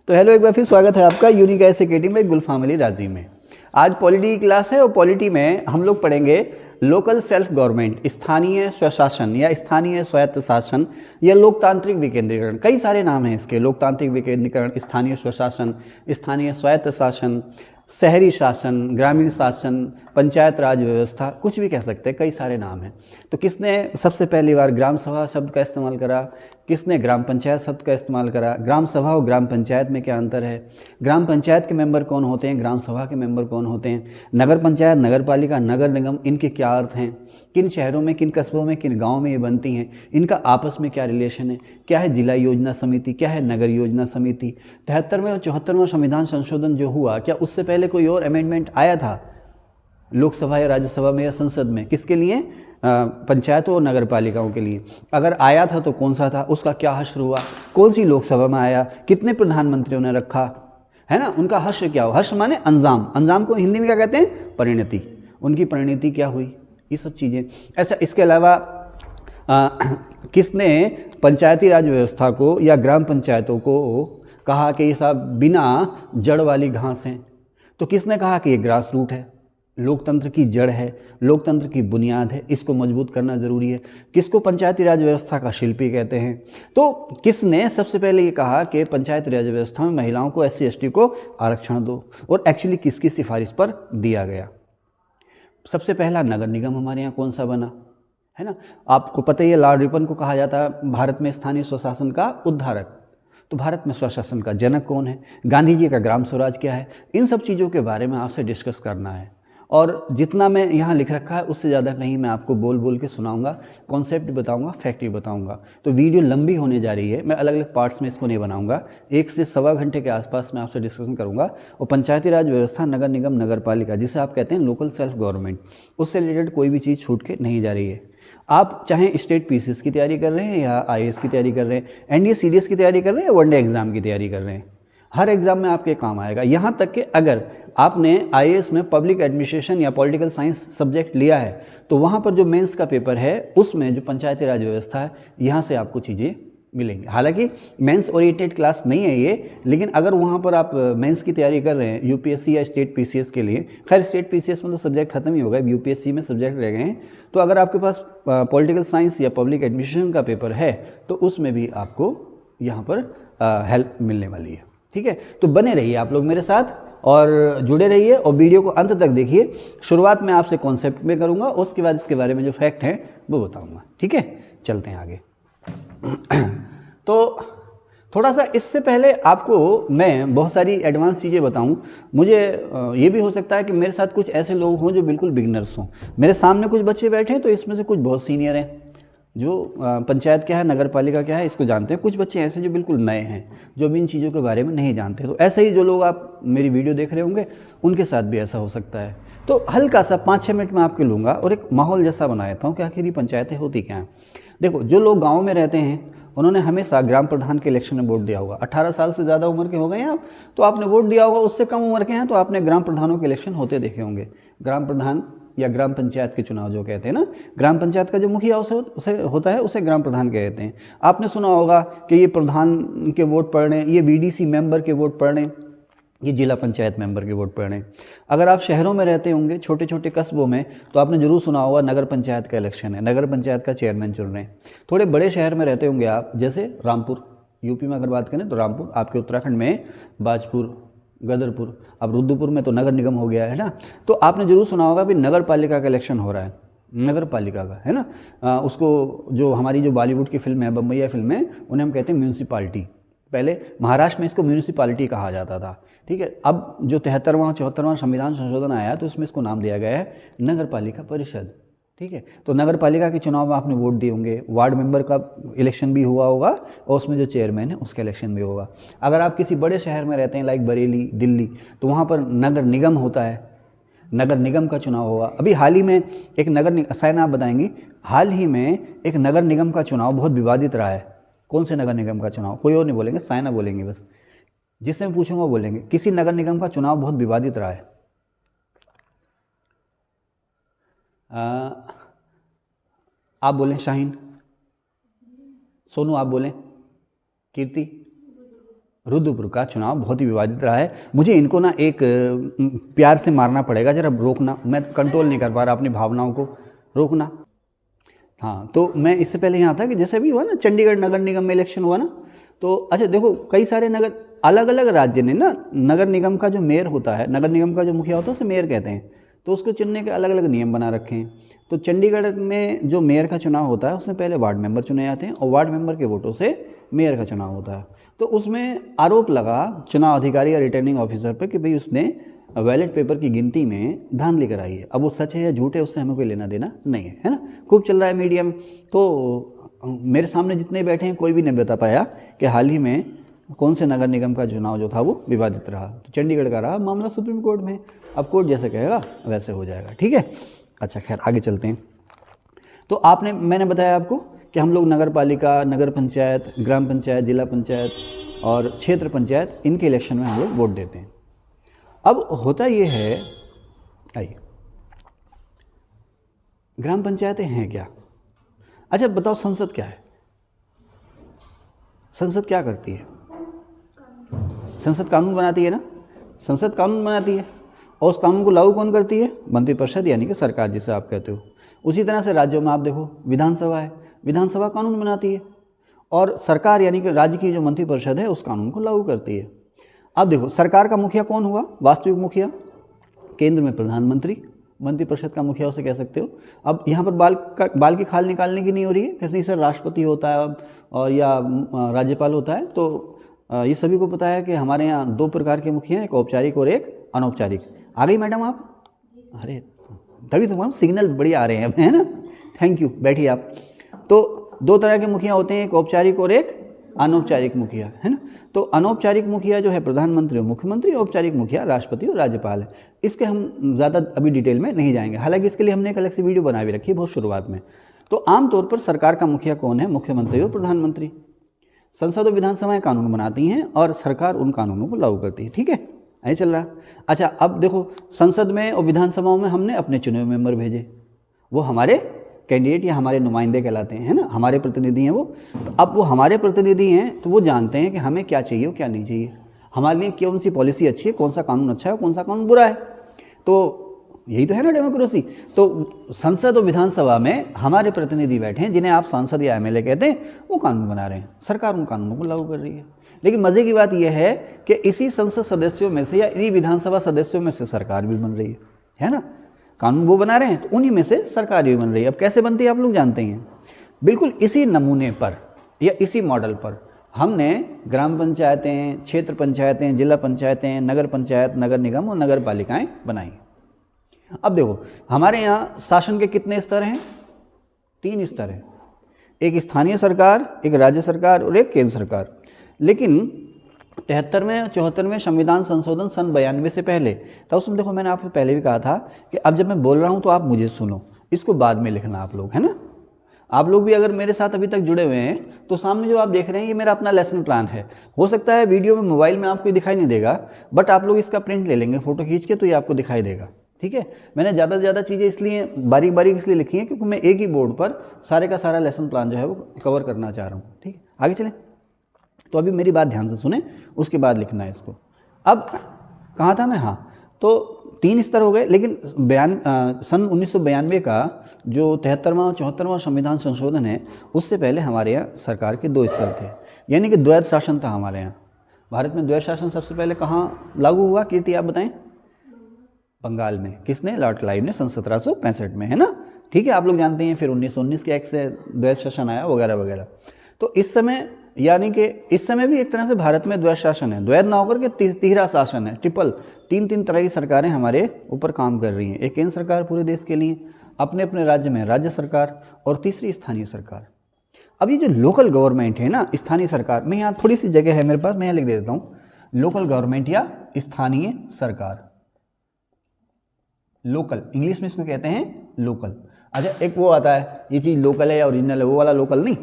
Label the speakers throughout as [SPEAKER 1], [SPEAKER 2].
[SPEAKER 1] तो हेलो, एक बार फिर स्वागत है आपका यूनिक ऐसे केटी में गुलफाम अली राजी में। आज पॉलिटी की क्लास है और पॉलिटी में हम लोग पढ़ेंगे लोकल सेल्फ गवर्नमेंट, स्थानीय स्वशासन या स्थानीय स्वायत्त शासन या लोकतांत्रिक विकेंद्रीकरण। कई सारे नाम हैं इसके, लोकतांत्रिक विकेंद्रीकरण, स्थानीय स्वशासन, स्थानीय स्वायत्त शासन, शहरी शासन, ग्रामीण शासन, पंचायत राज व्यवस्था, कुछ भी कह सकते हैं, कई सारे नाम हैं। तो किसने सबसे पहली बार ग्राम सभा शब्द का इस्तेमाल करा, किसने ग्राम पंचायत शब्द का इस्तेमाल करा, ग्राम सभा और ग्राम पंचायत में क्या अंतर है, ग्राम पंचायत के मेंबर कौन होते हैं, ग्राम सभा के मेंबर कौन होते हैं, नगर पंचायत, नगर पालिका, नगर निगम, इनके क्या अर्थ हैं, किन शहरों में, किन कस्बों में, किन गाँव में ये बनती हैं, इनका आपस में क्या रिलेशन है, क्या है जिला योजना समिति, क्या है नगर योजना समिति। 73वें और 74वां संविधान संशोधन जो हुआ, क्या उससे पहले कोई और अमेंडमेंट आया था लोकसभा या राज्यसभा में या संसद में, किसके लिए, पंचायतों और नगर पालिकाओं के लिए? अगर आया था तो कौन सा था, उसका क्या हश्र हुआ, कौन सी लोकसभा में आया, कितने प्रधानमंत्रियों ने रखा है ना, उनका हश्र क्या हुआ। हश्र माने अंजाम, अंजाम को हिंदी में क्या कहते हैं, परिणति, उनकी परिणति क्या हुई, ये सब चीज़ें। ऐसा इसके अलावा किसने पंचायती राज व्यवस्था को या ग्राम पंचायतों को कहा कि ये सब बिना जड़ वाली घास हैं, तो किसने कहा कि ये ग्रास रूट है, लोकतंत्र की जड़ है, लोकतंत्र की बुनियाद है, इसको मजबूत करना जरूरी है। किसको पंचायती राज व्यवस्था का शिल्पी कहते हैं? तो किसने सबसे पहले ये कहा कि पंचायती राज व्यवस्था में महिलाओं को, SC ST को आरक्षण दो, और एक्चुअली किसकी सिफारिश पर दिया गया? सबसे पहला नगर निगम हमारे यहाँ कौन सा बना है ना, आपको पता ही है, लॉर्ड रिपन को कहा जाता है भारत में स्थानीय स्वशासन का उद्धारक। तो भारत में स्वशासन का जनक कौन है, गांधी जी का ग्राम स्वराज क्या है, इन सब चीज़ों के बारे में आपसे डिस्कस करना है। और जितना मैं यहाँ लिख रखा है उससे ज़्यादा कहीं मैं आपको बोल बोल के सुनाऊंगा, कॉन्सेप्ट बताऊंगा, फैक्ट भी बताऊंगा। तो वीडियो लंबी होने जा रही है, मैं अलग अलग पार्ट्स में इसको नहीं बनाऊंगा, 1 से सवा घंटे के आसपास मैं आपसे डिस्कशन करूंगा। और पंचायती राज व्यवस्था, नगर निगम, नगर पालिका, जिसे आप कहते हैं लोकल सेल्फ गवर्नमेंट, उससे रिलेटेड कोई भी चीज़ छूट के नहीं जा रही है। आप चाहे स्टेट PCS की तैयारी कर रहे हैं या IAS की तैयारी कर रहे हैं, NDA CDS की तैयारी कर रहे हैं या वनडे एग्जाम की तैयारी कर रहे हैं, हर एग्जाम में आपके काम आएगा। यहाँ तक कि अगर आपने IAS में पब्लिक एडमिनिस्ट्रेशन या पॉलिटिकल साइंस सब्जेक्ट लिया है, तो वहाँ पर जो मेंस का पेपर है उसमें जो पंचायती राज व्यवस्था है, यहाँ से आपको चीज़ें मिलेंगी। हालांकि मेंस ओरिएंटेड क्लास नहीं है ये, लेकिन अगर वहाँ पर आप मेंस की तैयारी कर रहे हैं UPSC या स्टेट PCS के लिए, खैर स्टेट PCS में तो सब्जेक्ट खत्म ही होगा, UPSC में सब्जेक्ट रह गए हैं, तो अगर आपके पास पॉलिटिकल साइंस या पब्लिक एडमिनिस्ट्रेशन का पेपर है तो उसमें भी आपको यहाँ पर हेल्प मिलने वाली है। ठीक है, तो बने रहिए आप लोग मेरे साथ और जुड़े रहिए और वीडियो को अंत तक देखिए। शुरुआत में आपसे कॉन्सेप्ट में करूँगा, उसके बाद इसके बारे में जो फैक्ट हैं वो बताऊँगा। ठीक है, चलते हैं आगे। तो थोड़ा सा इससे पहले आपको मैं बहुत सारी एडवांस चीज़ें बताऊं। मुझे ये भी हो सकता है कि मेरे साथ कुछ ऐसे लोग हों जो बिल्कुल बिगनर्स हों। मेरे सामने कुछ बच्चे बैठे हैं तो इसमें से कुछ बहुत सीनियर हैं, जो पंचायत क्या है, नगर पालिका क्या है, इसको जानते हैं। कुछ बच्चे ऐसे जो बिल्कुल नए हैं, जो भी इन चीज़ों के बारे में नहीं जानते। तो ऐसे ही जो लोग आप मेरी वीडियो देख रहे होंगे उनके साथ भी ऐसा हो सकता है। तो हल्का सा 5-6 मिनट में आपके लूँगा और एक माहौल जैसा बना देता हूँ कि आखिर ये पंचायतें होती क्या हैं। देखो, जो लोग गाँव में रहते हैं उन्होंने हमेशा ग्राम प्रधान के इलेक्शन में वोट दिया होगा। 18 साल से ज़्यादा उम्र के हो गए हैं आप तो आपने वोट दिया होगा, उससे कम उम्र के हैं तो आपने ग्राम प्रधानों के इलेक्शन होते देखे होंगे। ग्राम प्रधान या ग्राम पंचायत के चुनाव जो कहते हैं ना, ग्राम पंचायत का जो मुखिया उसे होता है उसे ग्राम प्रधान कहते हैं। आपने सुना होगा कि ये प्रधान के वोट पड़ रहे हैं, ये VDC मेंबर के वोट पड़ रहे हैं, ये जिला पंचायत मेंबर के वोट पड़ रहे हैं। अगर आप शहरों में रहते होंगे, छोटे छोटे कस्बों में, तो आपने जरूर सुना होगा नगर पंचायत का इलेक्शन है, नगर पंचायत का चेयरमैन चुन रहे हैं। थोड़े बड़े शहर में रहते होंगे आप, जैसे रामपुर, यूपी में अगर बात करें तो रामपुर, आपके उत्तराखंड में बाजपुर, गदरपुर, अब रुद्रपुर में तो नगर निगम हो गया है ना। तो आपने जरूर सुना होगा भी नगर पालिका का इलेक्शन हो रहा है, नगर पालिका का है ना। उसको जो हमारी जो बॉलीवुड की फिल्म है, बम्बैया फिल्म है, उन्हें हम कहते हैं म्यूनसिपालिटी। पहले महाराष्ट्र में इसको म्यूनिसिपालिटी कहा जाता था। ठीक है, अब जो 73वां 74वां संविधान संशोधन आया तो उसमें इसको नाम दिया गया है नगर पालिका परिषद। ठीक है, तो नगर पालिका के चुनाव में आपने वोट दिए होंगे, वार्ड मेंबर का इलेक्शन भी हुआ होगा और उसमें जो चेयरमैन है उसका इलेक्शन भी होगा। अगर आप किसी बड़े शहर में रहते हैं लाइक बरेली, दिल्ली, तो वहाँ पर नगर निगम होता है, नगर निगम का चुनाव होगा। अभी हाल ही में एक नगर, शायद आप बताएंगी, हाल ही में एक नगर निगम का चुनाव बहुत विवादित रहा है। कौन से नगर निगम का चुनाव? कोई और नहीं बोलेंगे, साइना बोलेंगे बस, जिससे मैं पूछूंगा बोलेंगे। किसी नगर निगम का चुनाव बहुत विवादित रहा है। आप बोलें शाहीन, सोनू आप बोलें, कीर्ति, रुद्रपुर का चुनाव बहुत ही विवादित रहा है। मुझे इनको ना एक प्यार से मारना पड़ेगा, जरा रोकना, मैं कंट्रोल नहीं कर पा रहा अपनी भावनाओं को, रोकना। हाँ, तो मैं इससे पहले यहाँ था कि जैसे भी हुआ ना चंडीगढ़ नगर निगम में इलेक्शन हुआ ना, तो अच्छा देखो कई सारे नगर, अलग अलग राज्य ने ना नगर निगम का जो मेयर होता है, नगर निगम का जो मुखिया होता है उसे मेयर कहते हैं, तो उसको चुनने के अलग अलग नियम बना रखे हैं। तो चंडीगढ़ में जो मेयर का चुनाव होता है उसमें पहले वार्ड मेंबर चुने जाते हैं और वार्ड मेंबर के वोटों से मेयर का चुनाव होता है। तो उसमें आरोप लगा चुनाव अधिकारी या रिटर्निंग ऑफिसर पर कि भाई उसने बैलेट पेपर की गिनती में धांधली कराई है। अब वो सच है या झूठ है उससे हमें कोई लेना देना नहीं है, है ना। खूब चल रहा है मीडिया में, तो मेरे सामने जितने बैठे हैं कोई भी नहीं बता पाया कि हाल ही में कौन से नगर निगम का चुनाव जो था वो विवादित रहा। तो चंडीगढ़ का रहा, मामला सुप्रीम कोर्ट में, अब कोर्ट जैसे कहेगा वैसे हो जाएगा, ठीक है। अच्छा खैर आगे चलते हैं। तो मैंने बताया आपको कि हम लोग नगर पालिका, नगर पंचायत, ग्राम पंचायत, जिला पंचायत और क्षेत्र पंचायत, इनके इलेक्शन में हम लोग वोट देते हैं। अब होता ये है, आइए, ग्राम पंचायतें हैं क्या? अच्छा बताओ, संसद क्या है? संसद क्या करती है? संसद कानून बनाती है ना, संसद कानून बनाती है और उस कानून को लागू कौन करती है? मंत्रिपरिषद, यानी कि सरकार जिसे आप कहते हो। उसी तरह से राज्यों में आप देखो विधानसभा है, विधानसभा कानून बनाती है और सरकार यानी कि राज्य की जो मंत्रिपरिषद है उस कानून को लागू करती है। अब देखो सरकार का मुखिया कौन हुआ? वास्तविक मुखिया, केंद्र में प्रधानमंत्री, मंत्रिपरिषद का मुखिया उसे कह सकते हो। अब यहाँ पर बाल की खाल निकालने की नहीं हो रही है, कैसे सर राष्ट्रपति होता है और या राज्यपाल होता है, तो ये सभी को पता है कि हमारे यहाँ दो प्रकार के मुखिया हैं, एक औपचारिक और एक अनौपचारिक। आ गई मैडम आप? अरे तभी तो मैम सिग्नल बढ़िया आ रहे हैं, है ना, थैंक यू, बैठिए आप। तो दो तरह के मुखिया होते हैं, एक औपचारिक और एक अनौपचारिक मुखिया, है ना। तो अनौपचारिक मुखिया जो है प्रधानमंत्री और मुख्यमंत्री, औपचारिक मुखिया राष्ट्रपति और राज्यपाल है। इसके हम ज़्यादा अभी डिटेल में नहीं जाएंगे, हालांकि इसके लिए हमने एक अलग से वीडियो बना भी रखी है बहुत शुरुआत में। तो आमतौर पर सरकार का मुखिया कौन है? मुख्यमंत्री और प्रधानमंत्री। संसद और विधानसभाएं कानून बनाती हैं और सरकार उन कानूनों को लागू करती है, ठीक है, ऐसे चल रहा। अच्छा अब देखो, संसद में और विधानसभाओं में हमने अपने चुने हुए मेंबर भेजे, वो हमारे कैंडिडेट या हमारे नुमाइंदे कहलाते हैं, है ना, हमारे प्रतिनिधि हैं वो। तो अब वो हमारे प्रतिनिधि हैं तो वो जानते हैं कि हमें क्या चाहिए और क्या नहीं चाहिए, हमारे लिए कौन सी पॉलिसी अच्छी है, कौन सा कानून अच्छा है, कौन सा कानून बुरा है। तो यही तो है ना डेमोक्रेसी। तो संसद और विधानसभा में हमारे प्रतिनिधि बैठे हैं, जिन्हें आप सांसद या एमएलए कहते हैं, वो कानून बना रहे हैं, सरकार उन कानूनों को लागू कर रही है। लेकिन मज़े की बात यह है कि इसी संसद सदस्यों में से या इन्हीं विधानसभा सदस्यों में से सरकार भी बन रही है ना। कानून वो बना रहे हैं तो उन्हीं में से सरकार भी बन रही है। अब कैसे बनती है आप लोग जानते हैं, बिल्कुल इसी नमूने पर या इसी मॉडल पर हमने ग्राम पंचायतें, क्षेत्र पंचायतें, जिला पंचायतें, नगर पंचायत, नगर निगम और नगर पालिकाएँ बनाई। अब देखो हमारे यहाँ शासन के कितने स्तर हैं? 3 स्तर हैं, एक स्थानीय सरकार, एक राज्य सरकार और एक केंद्र सरकार। लेकिन 73वें और 74वें संविधान संशोधन सन 92 से पहले था, उसमें देखो मैंने आपसे पहले भी कहा था कि अब जब मैं बोल रहा हूँ तो आप मुझे सुनो, इसको बाद में लिखना आप लोग, है ना। आप लोग भी अगर मेरे साथ अभी तक जुड़े हुए हैं तो सामने जो आप देख रहे हैं ये मेरा अपना लेसन प्लान है। हो सकता है वीडियो में, मोबाइल में आपको दिखाई नहीं देगा, बट आप लोग इसका प्रिंट ले लेंगे फ़ोटो खींच के तो ये आपको दिखाई देगा, ठीक है। मैंने ज़्यादा से ज़्यादा चीज़ें इसलिए बारीक बारीक इसलिए लिखी हैं क्योंकि मैं एक ही बोर्ड पर सारे का सारा लेसन प्लान जो है वो कवर करना चाह रहा हूँ, ठीक है। आगे चलें, तो अभी मेरी बात ध्यान से सुने, उसके बाद लिखना है इसको। अब कहाँ था मैं? हाँ, तो 3 स्तर हो गए, लेकिन सन 1992 का जो 73वां और 74वां संविधान संशोधन है उससे पहले हमारे यहाँ सरकार के 2 स्तर थे, यानी कि द्वैध शासन था हमारे यहाँ। भारत में द्वैध शासन सबसे पहले कहाँ लागू हुआ, कीर्ति आप बताएं? बंगाल में। किसने? लॉर्ड क्लाइव ने सन 1765 में, है ना, ठीक है, आप लोग जानते हैं। फिर 1919 के एक्ट से द्वैध शासन आया वगैरह वगैरह। तो इस समय, यानी कि इस समय भी एक तरह से भारत में द्वैध शासन है, द्वैध ना होकर के तिहरा शासन है, ट्रिपल, 3 तरह की सरकारें हमारे ऊपर काम कर रही हैं। एक केंद्र सरकार पूरे देश के लिए, अपने अपने राज्य में राज्य सरकार, और तीसरी स्थानीय सरकार। अब ये जो लोकल गवर्नमेंट है ना, स्थानीय सरकार, मैं यहाँ थोड़ी सी जगह है मेरे पास, मैं यहाँ लिख दे देता हूँ, लोकल गवर्नमेंट या स्थानीय सरकार। लोकल इंग्लिश में इसको कहते हैं लोकल। अच्छा एक वो आता है, ये चीज़ लोकल है या ओरिजिनल है, वो वाला लोकल नहीं,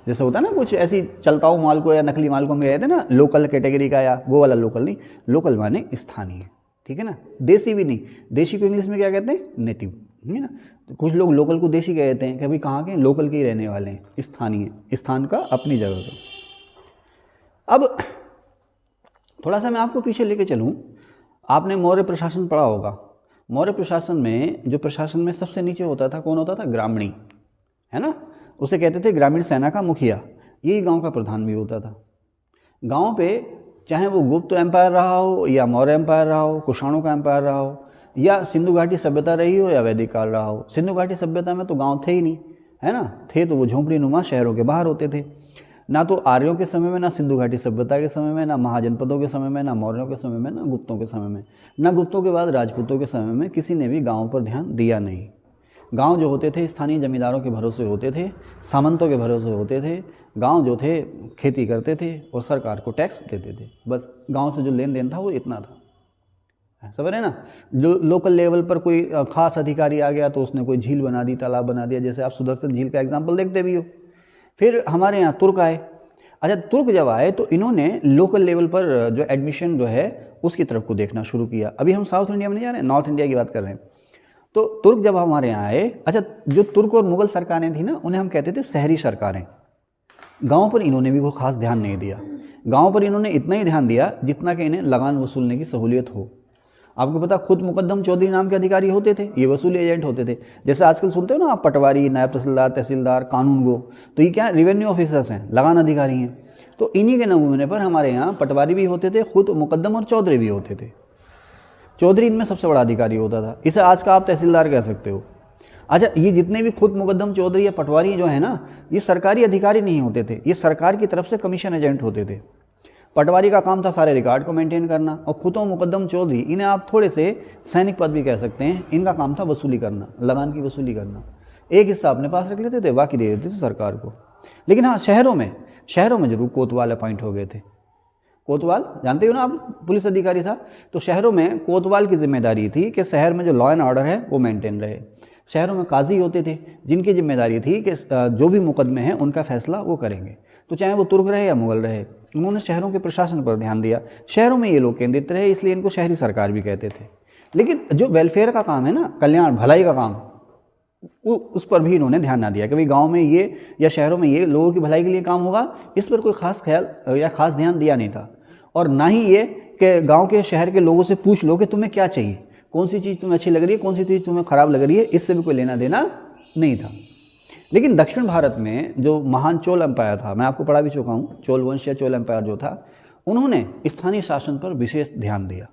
[SPEAKER 1] जैसे होता है ना कुछ ऐसी चलताऊ माल को या नकली माल को हम कहते हैं ना लोकल कैटेगरी का, या वो वाला लोकल नहीं। लोकल माने स्थानीय, ठीक है ना, देसी भी नहीं। देशी को इंग्लिश में क्या कहते हैं? नेटिव, है ना। तो कुछ लोग लोकल को देशी कहते हैं कि भाई कहाँ के, लोकल के ही रहने वाले हैं। स्थानीय, स्थान का, अपनी जगह का। अब थोड़ा सा मैं आपको पीछे लेके चलूँ, आपने मौर्य प्रशासन पढ़ा होगा। मौर्य प्रशासन में जो प्रशासन में सबसे नीचे होता था, कौन होता था? ग्रामीणी, है ना। उसे कहते थे ग्रामीण सेना का मुखिया, यही गांव का प्रधान भी होता था। गांव पे चाहे वो गुप्त एम्पायर रहा हो या मौर्य एम्पायर रहा हो, कुषाणों का एम्पायर रहा हो, या सिंधु घाटी सभ्यता रही हो या वैदिक काल रहा हो। सिंधु घाटी सभ्यता में तो गांव थे ही नहीं, है ना। थे तो वो झोंपड़ी नुमा शहरों के बाहर होते थे। ना तो आर्यों के समय में, ना सिंधु घाटी सभ्यता के समय में, ना महाजनपदों के समय में, ना मौर्यों के समय में, ना गुप्तों के समय में, ना गुप्तों के बाद राजपूतों के समय में किसी ने भी गाँव पर ध्यान दिया नहीं। गांव जो होते थे स्थानीय जमींदारों के भरोसे होते थे, सामंतों के भरोसे होते थे। गांव जो थे खेती करते थे और सरकार को टैक्स देते थे। बस गांव से जो लेन देन था वो इतना था, समझ रहे ना। जो लोकल लेवल पर कोई खास अधिकारी आ गया तो उसने कोई झील बना दी, तालाब बना दिया, जैसे आप सुदर्शन झील का एग्जाम्पल देखते भी हो। फिर हमारे यहाँ तुर्क आए। अच्छा, तुर्क जब आए तो इन्होंने लोकल लेवल पर जो एडमिशन जो है उसकी तरफ को देखना शुरू किया। अभी हम साउथ इंडिया में नहीं जा रहे हैं, नॉर्थ इंडिया की बात कर रहे हैं। तो तुर्क जब हमारे यहाँ आए, अच्छा, जो तुर्क और मुगल सरकारें थी ना, उन्हें हम कहते थे शहरी सरकारें। गांव पर इन्होंने भी कोई खास ध्यान नहीं दिया। गांव पर इन्होंने इतना ही ध्यान दिया जितना कि इन्हें लगान वसूलने की सहूलियत हो। आपको पता, खुद मुकद्दम चौधरी नाम के अधिकारी होते थे, ये वसूली एजेंट होते थे। जैसे आजकल सुनते हो ना आप, पटवारी, नायब तहसीलदार, तहसीलदार, कानूनगो, तो ये क्या रेवेन्यू ऑफिसर्स हैं, लगान अधिकारी हैं। तो इन्हीं के नमूने पर हमारे यहाँ पटवारी भी होते थे, खुद मुकद्दम और चौधरी भी होते थे। चौधरी इनमें सबसे बड़ा अधिकारी होता था। इसे आज का आप तहसीलदार कह सकते हो। अच्छा, ये जितने भी खुद मुकद्दम चौधरी या पटवारी जो है ना, ये सरकारी अधिकारी नहीं होते थे, ये सरकार की तरफ से कमीशन एजेंट होते थे। पटवारी का काम था सारे रिकॉर्ड को मेंटेन करना, और खुद मुकद्दम चौधरी, इन्हें आप थोड़े से सैनिक पद भी कह सकते हैं, इनका काम था वसूली करना, लगान की वसूली करना। एक हिस्सा अपने पास रख लेते थे, बाकी दे देते थे सरकार को। लेकिन हाँ, शहरों में जरूर कोतवाल अपॉइंट हो गए थे। कोतवाल जानते हो ना आप, पुलिस अधिकारी था। तो शहरों में कोतवाल की जिम्मेदारी थी कि शहर में जो लॉ एंड ऑर्डर है वो मेंटेन रहे। शहरों में काजी होते थे जिनकी जिम्मेदारी थी कि जो भी मुकदमे हैं उनका फैसला वो करेंगे। तो चाहे वो तुर्क रहे या मुगल रहे, उन्होंने शहरों के प्रशासन पर ध्यान दिया। शहरों में ये लोग केंद्रित रहे, इसलिए इनको शहरी सरकार भी कहते थे। लेकिन जो वेलफेयर का काम है ना, कल्याण भलाई का काम, उस पर भी इन्होंने ध्यान ना दिया कि भाई गांव में ये या शहरों में ये लोगों की भलाई के लिए काम होगा, इस पर कोई खास ख्याल या खास ध्यान दिया नहीं था। और ना ही ये कि गांव के शहर के लोगों से पूछ लो कि तुम्हें क्या चाहिए, कौन सी चीज़ तुम्हें अच्छी लग रही है, कौन सी चीज़ तुम्हें खराब लग रही है, इससे भी कोई लेना देना नहीं था। लेकिन दक्षिण भारत में जो महान चोल एम्पायर था, मैं आपको पढ़ा भी चुका हूँ, चोल वंश या चोल एम्पायर जो था, उन्होंने स्थानीय शासन पर विशेष ध्यान दिया।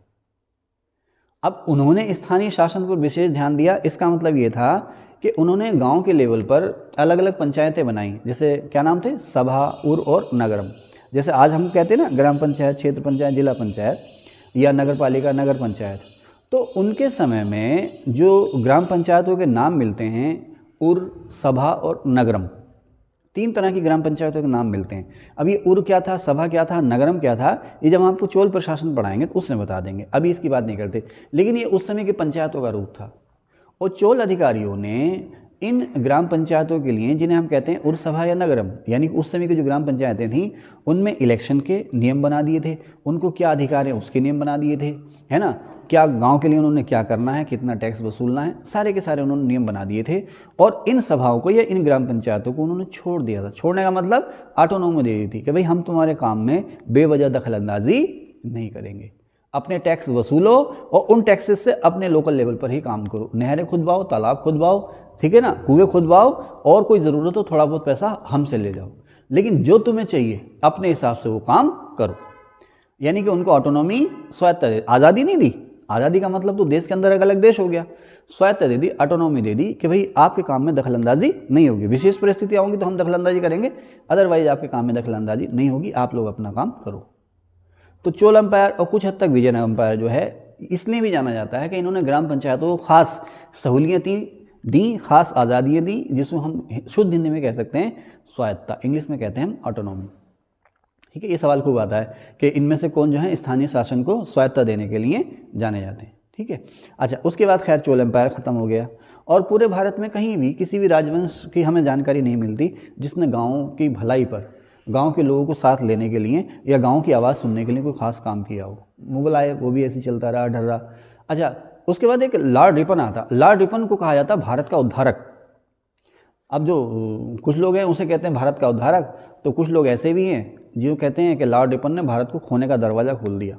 [SPEAKER 1] अब उन्होंने स्थानीय शासन पर विशेष ध्यान दिया, इसका मतलब ये था कि उन्होंने गांव के लेवल पर अलग अलग पंचायतें बनाई। जैसे क्या नाम थे? सभा, उर और नगरम। जैसे आज हम कहते हैं ना ग्राम पंचायत, क्षेत्र पंचायत, जिला पंचायत या नगर पालिका, नगर पंचायत। तो उनके समय में जो ग्राम पंचायतों के नाम मिलते हैं, उर, सभा और नगरम, 3 तरह की ग्राम पंचायतों के नाम मिलते हैं। अब ये उर क्या था, सभा क्या था, नगरम क्या था, ये जब हम आपको चोल प्रशासन पढ़ाएंगे तो उसमें बता देंगे, अभी इसकी बात नहीं करते। लेकिन ये उस समय की पंचायतों का रूप था। और चोल अधिकारियों ने इन ग्राम पंचायतों के लिए, जिन्हें हम कहते हैं उर, सभा या नगरम, यानी उस समय की जो ग्राम पंचायतें थीं, उनमें इलेक्शन के नियम बना दिए थे। उनको क्या अधिकार है उसके नियम बना दिए थे, है ना। क्या गांव के लिए उन्होंने क्या करना है, कितना टैक्स वसूलना है, सारे के सारे उन्होंने नियम बना दिए थे। और इन सभाओं को या इन ग्राम पंचायतों को उन्होंने छोड़ दिया था। छोड़ने का मतलब ऑटोनोमी दे दी थी कि भाई हम तुम्हारे काम में बेवजह दखल अंदाजी नहीं करेंगे, अपने टैक्स वसूलो और उन टैक्सेस से अपने लोकल लेवल पर ही काम करो। नहरें खुदवाओ, तालाब खुदवाओ, ठीक है ना, कुएं खुदवाओ, और कोई ज़रूरत हो थोड़ा बहुत पैसा हमसे ले जाओ, लेकिन जो तुम्हें चाहिए अपने हिसाब से वो काम करो। यानी कि उनको ऑटोनॉमी, स्वायत्तता, आज़ादी नहीं दी। आज़ादी का मतलब तो देश के अंदर एक अलग देश हो गया। स्वायत्तता दे दी, ऑटोनॉमी दे दी कि भाई आपके काम में दखलंदाजी नहीं होगी। विशेष परिस्थितियाँ होंगी तो हम दखलंदाजी करेंगे, अदरवाइज आपके काम में दखलंदाजी नहीं होगी, आप लोग अपना काम करो। तो चोल एम्पायर और कुछ हद तक विजयनगर एम्पायर जो है, इसलिए भी जाना जाता है कि इन्होंने ग्राम पंचायतों को खास सहूलियतें दी, खास आज़ादियाँ दी, जिसको हम शुद्ध हिंदी में कह सकते हैं स्वायत्तता, इंग्लिश में कहते हैं हम ऑटोनॉमी। ठीक है, ये सवाल खूब आता है कि इनमें से कौन जो है स्थानीय शासन को स्वायत्तता देने के लिए जाने जाते हैं। ठीक है, अच्छा, उसके बाद खैर चोल एम्पायर ख़त्म हो गया और पूरे भारत में कहीं भी किसी भी राजवंश की हमें जानकारी नहीं मिलती जिसने गाँव की भलाई पर, गांव के लोगों को साथ लेने के लिए या गांव की आवाज़ सुनने के लिए कोई खास काम किया हो। मुगल आए, वो भी ऐसे चलता रहा, ढर्रा। अच्छा, उसके बाद एक लॉर्ड रिपन आता। लॉर्ड रिपन को कहा जाता भारत का उद्धारक। अब जो कुछ लोग हैं उसे कहते हैं भारत का उद्धारक, तो कुछ लोग ऐसे भी हैं जो कहते हैं कि लॉर्ड रिपन ने भारत को खोने का दरवाज़ा खोल दिया।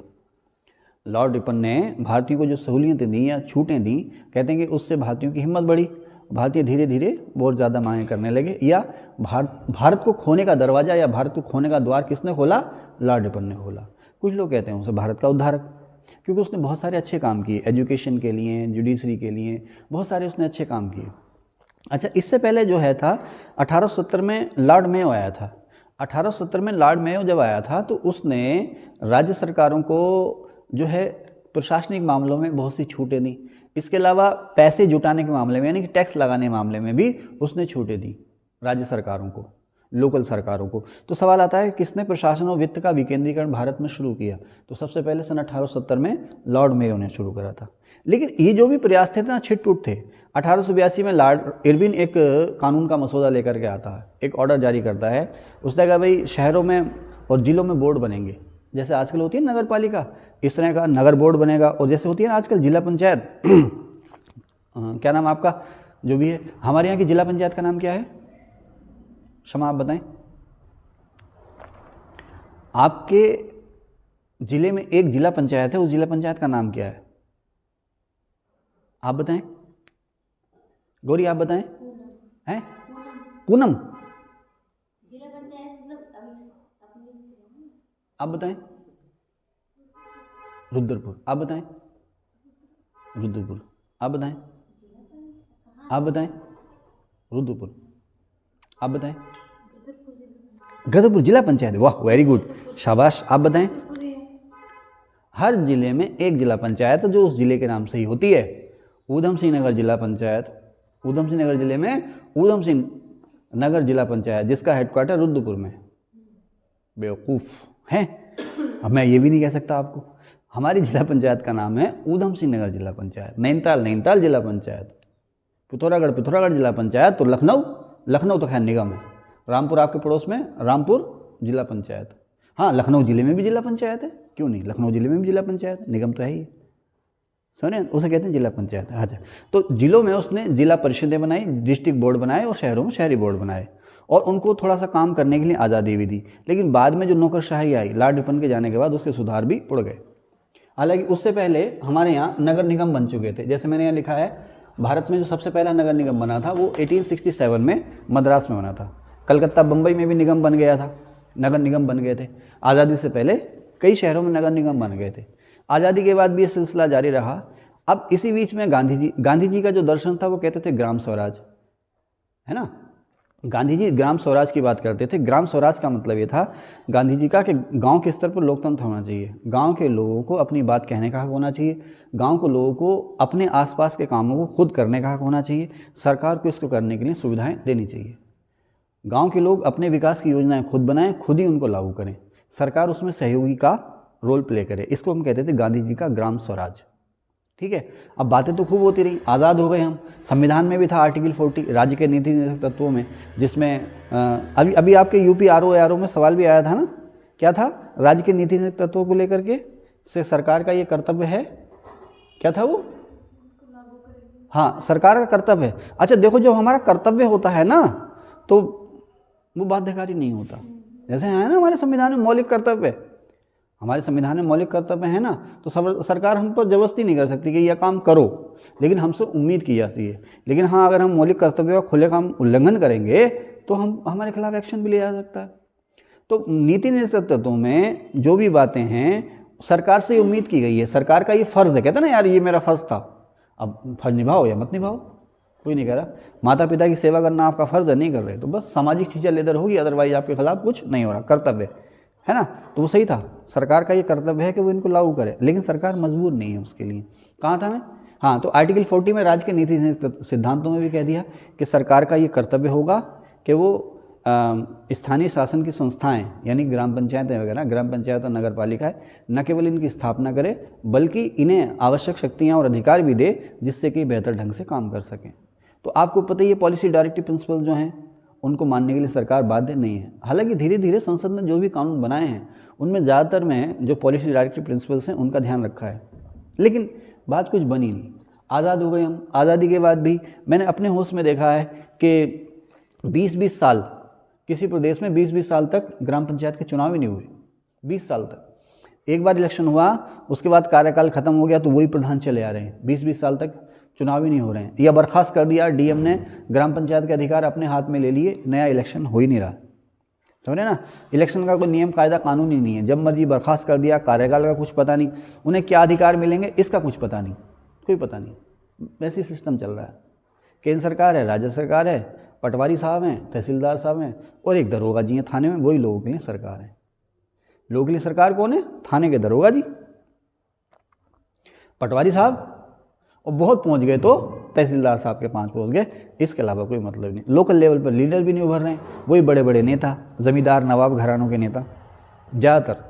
[SPEAKER 1] लॉर्ड रिपन ने भारतीयों को जो सहूलियतें दी या छूटें दी, कहते हैं कि उससे भारतीयों की हिम्मत बढ़ी, भारतीय धीरे धीरे बहुत ज़्यादा मांगे करने लगे। या भारत को खोने का दरवाज़ा या भारत को खोने का द्वार किसने खोला? लॉर्ड रिपन ने खोला। कुछ लोग कहते हैं उसे भारत का उद्धारक, क्योंकि उसने बहुत सारे अच्छे काम किए, एजुकेशन के लिए, जुडिशरी के लिए, बहुत सारे उसने अच्छे काम किए। अच्छा, इससे पहले जो है था 1870 में लॉर्ड मेयो आया था। 1870 में लॉर्ड मेयो जब आया था तो उसने राज्य सरकारों को जो है प्रशासनिक मामलों में बहुत सी छूटें दी। इसके अलावा पैसे जुटाने के मामले में, यानी कि टैक्स लगाने के मामले में भी उसने छूटें दी राज्य सरकारों को, लोकल सरकारों को। तो सवाल आता है किसने प्रशासन और वित्त का विकेंद्रीकरण भारत में शुरू किया? तो सबसे पहले सन 1870 में लॉर्ड मेयो ने शुरू करा था। लेकिन ये जो भी प्रयास थे ना, छिट-पुट थे। 1882 में लॉर्ड इरविन एक कानून का मसौदा लेकर के आता है, एक ऑर्डर जारी करता है। उसने कहा भाई शहरों में और ज़िलों में बोर्ड बनेंगे, जैसे आजकल होती है नगर पालिका, इस तरह का नगर बोर्ड बनेगा। और जैसे होती है ना आजकल जिला पंचायत क्या नाम आपका जो भी है, हमारे यहाँ की जिला पंचायत का नाम क्या है? क्षमा आप बताएं। आपके जिले में एक जिला पंचायत है, उस जिला पंचायत का नाम क्या है? आप बताएं। गौरी आप बताएं। हैं? पूनम। जिला पंचायत आप बताएं। रुद्रपुर। आप बताएं। रुद्रपुर। आप बताएं। आप बताएं। रुद्रपुर। आप बताएं। गदरपुर जिला पंचायत। वाह, वेरी गुड, शाबाश। आप बताएं। हर जिले में एक जिला पंचायत जो उस जिले के नाम से ही होती है। ऊधम सिंह नगर जिला पंचायत, ऊधम सिंह नगर जिले में ऊधम सिंह नगर जिला पंचायत, जिसका हेडक्वार्टर रुद्रपुर में। बेवकूफ़ हैं। अब मैं ये भी नहीं कह सकता आपको, हमारी जिला पंचायत का नाम है ऊधम सिंह नगर जिला पंचायत। नैनीताल जिला पंचायत, पिथौरागढ़ जिला पंचायत। तो लखनऊ तो खैर निगम है। रामपुर आपके पड़ोस में, रामपुर जिला पंचायत। हाँ, लखनऊ जिले में भी जिला पंचायत है, क्यों नहीं, लखनऊ जिले में भी जिला पंचायत है, निगम तो है ही। समझे, उसे कहते हैं जिला पंचायत। अच्छा, तो जिलों में उसने जिला परिषदें बनाई, डिस्ट्रिक्ट बोर्ड बनाए और शहरों में शहरी बोर्ड बनाए, और उनको थोड़ा सा काम करने के लिए आज़ादी भी दी। लेकिन बाद में जो नौकरशाही आई लॉर्ड रिपन के जाने के बाद, उसके सुधार भी उड़ गए। हालांकि उससे पहले हमारे यहाँ नगर निगम बन चुके थे। जैसे मैंने यहाँ लिखा है, भारत में जो सबसे पहला नगर निगम बना था वो 1867 में मद्रास में बना था। कलकत्ता, बम्बई में भी निगम बन गया था, नगर निगम बन गए थे। आज़ादी से पहले कई शहरों में नगर निगम बन गए थे। आज़ादी के बाद भी ये सिलसिला जारी रहा। अब इसी बीच में गांधी जी का जो दर्शन था वो कहते थे ग्राम स्वराज, है ना। गांधी जी ग्राम स्वराज की बात करते थे। ग्राम स्वराज का मतलब ये था गांधी जी का कि गांव के स्तर पर लोकतंत्र होना चाहिए, गांव के लोगों को अपनी बात कहने का हक होना चाहिए, गांव के लोगों को अपने आसपास के कामों को खुद करने का हक होना चाहिए, सरकार को इसको करने के लिए सुविधाएं देनी चाहिए। गांव के लोग अपने विकास की योजनाएं खुद बनाएं, खुद ही उनको लागू करें, सरकार उसमें सहयोगी का रोल प्ले करे। इसको हम कहते थे गांधी जी का ग्राम स्वराज। ठीक है, अब बातें तो खूब होती रही, आज़ाद हो गए हम। संविधान में भी था आर्टिकल 40 राज्य के नीति निर्देशक तत्वों में, जिसमें अभी आपके यूपी आरओ में सवाल भी आया था ना, क्या था? राज्य के नीति निर्देशक तत्वों को लेकर के से सरकार का ये कर्तव्य है, क्या था वो? हाँ, सरकार का कर्तव्य है। अच्छा देखो, जो हमारा कर्तव्य होता है ना, तो वो बाध्यकारी नहीं होता। जैसे है ना हमारे संविधान में मौलिक कर्तव्य, हमारे संविधान में मौलिक कर्तव्य है ना, तो सरकार हम पर जबरदस्ती नहीं कर सकती कि यह काम करो, लेकिन हमसे उम्मीद की जाती है। लेकिन हाँ, अगर हम मौलिक कर्तव्य का खुलेआम उल्लंघन करेंगे तो हमारे खिलाफ एक्शन भी लिया जा सकता है। तो नीति निर्देशक तत्वों में जो भी बातें हैं सरकार से उम्मीद की गई है, सरकार का ये फ़र्ज़ है। कहते ना यार, ये मेरा फ़र्ज़ था, अब फर्ज निभाओ या मत निभाओ, कोई नहीं कह रहा। माता पिता की सेवा करना आपका फ़र्ज़ है, नहीं कर रहे तो बस सामाजिक चीज़ें लेदर होगी, अदरवाइज आपके खिलाफ कुछ नहीं हो रहा, कर्तव्य है ना। तो वो सही था, सरकार का ये कर्तव्य है कि वो इनको लागू करे, लेकिन सरकार मजबूर नहीं है उसके लिए। कहाँ था मैं? हाँ, तो आर्टिकल 40 में राज्य के नीति सिद्धांतों में भी कह दिया कि सरकार का ये कर्तव्य होगा कि वो स्थानीय शासन की संस्थाएं यानी ग्राम पंचायतें वगैरह, ग्राम पंचायत और नगर पालिका है, न केवल इनकी स्थापना करे बल्कि इन्हें आवश्यक शक्तियाँ और अधिकार भी दे जिससे कि बेहतर ढंग से काम कर सकें। तो आपको पता ही है, पॉलिसी डायरेक्टिव प्रिंसिपल जो हैं उनको मानने के लिए सरकार बाध्य नहीं है। हालांकि धीरे धीरे संसद ने जो भी कानून बनाए हैं उनमें ज़्यादातर में जो पॉलिसी डायरेक्टिव प्रिंसिपल्स हैं उनका ध्यान रखा है, लेकिन बात कुछ बनी नहीं। आज़ाद हो गए हम। आज़ादी के बाद भी मैंने अपने होश में देखा है कि 20-20 साल किसी प्रदेश में 20-20 साल तक ग्राम पंचायत के चुनाव ही नहीं हुए, 20 साल तक। एक बार इलेक्शन हुआ, उसके बाद कार्यकाल खत्म हो गया तो वही प्रधान चले आ रहे हैं, 20-20 साल तक चुनाव ही नहीं हो रहे हैं, या बर्खास्त कर दिया डीएम ने, ग्राम पंचायत के अधिकार अपने हाथ में ले लिए, नया इलेक्शन हो ही नहीं रहा। समझ रहे ना, इलेक्शन का कोई नियम कायदा कानून ही नहीं है, जब मर्जी बर्खास्त कर दिया, कार्यकाल का कुछ पता नहीं, उन्हें क्या अधिकार मिलेंगे इसका कुछ पता नहीं, कोई पता नहीं, वैसे सिस्टम चल रहा है। केंद्र सरकार है, राज्य सरकार है, पटवारी साहब हैं, तहसीलदार साहब हैं, और एक दरोगा जी हैं थाने में, वही लोगों के लिए सरकार है। लोगों के लिए सरकार कौन है? थाने के दरोगा जी, पटवारी साहब, और बहुत पहुंच गए तो तहसीलदार साहब के 5 पहुंच गए, इसके अलावा कोई मतलब नहीं। लोकल लेवल पर लीडर भी नहीं उभर रहे हैं, वही बड़े बड़े नेता, जमींदार नवाब घरानों के नेता, ज़्यादातर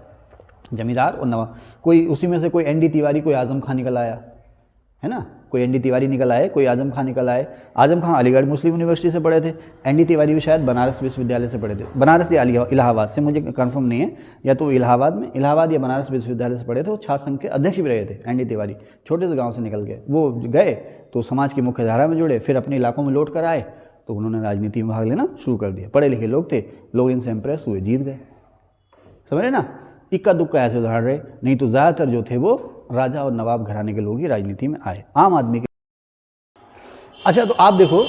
[SPEAKER 1] जमींदार और नवाब। कोई उसी में से कोई एनडी तिवारी, कोई आजम खान निकल आया है ना, कोई एनडी तिवारी निकल आए, कोई आजम खान निकल आए। आजम खान अलीगढ़ मुस्लिम यूनिवर्सिटी से पढ़े थे, एनडी तिवारी भी शायद बनारस विश्वविद्यालय से पढ़े थे, बनारस या इलाहाबाद से, मुझे कंफर्म नहीं है, या तो इलाहाबाद या बनारस विश्वविद्यालय से पढ़े थे। वो छात्र संघ के अध्यक्ष भी रहे थे एनडी तिवारी, छोटे से गाँव से निकल गए, वो गए तो समाज की मुख्य धारा में जुड़े, फिर अपने इलाकों में लौट कर आए तो उन्होंने राजनीति में भाग लेना शुरू कर दिया। पढ़े लिखे लोग थे, लोग इनसे इम्प्रेस हुए, जीत गए। समझ रहे ना, इक्का दुक्का ऐसे उदाहरण रहे, नहीं तो ज़्यादातर जो थे वो राजा और नवाब घराने के लोग ही राजनीति में आए, आम आदमी के। अच्छा, तो आप देखो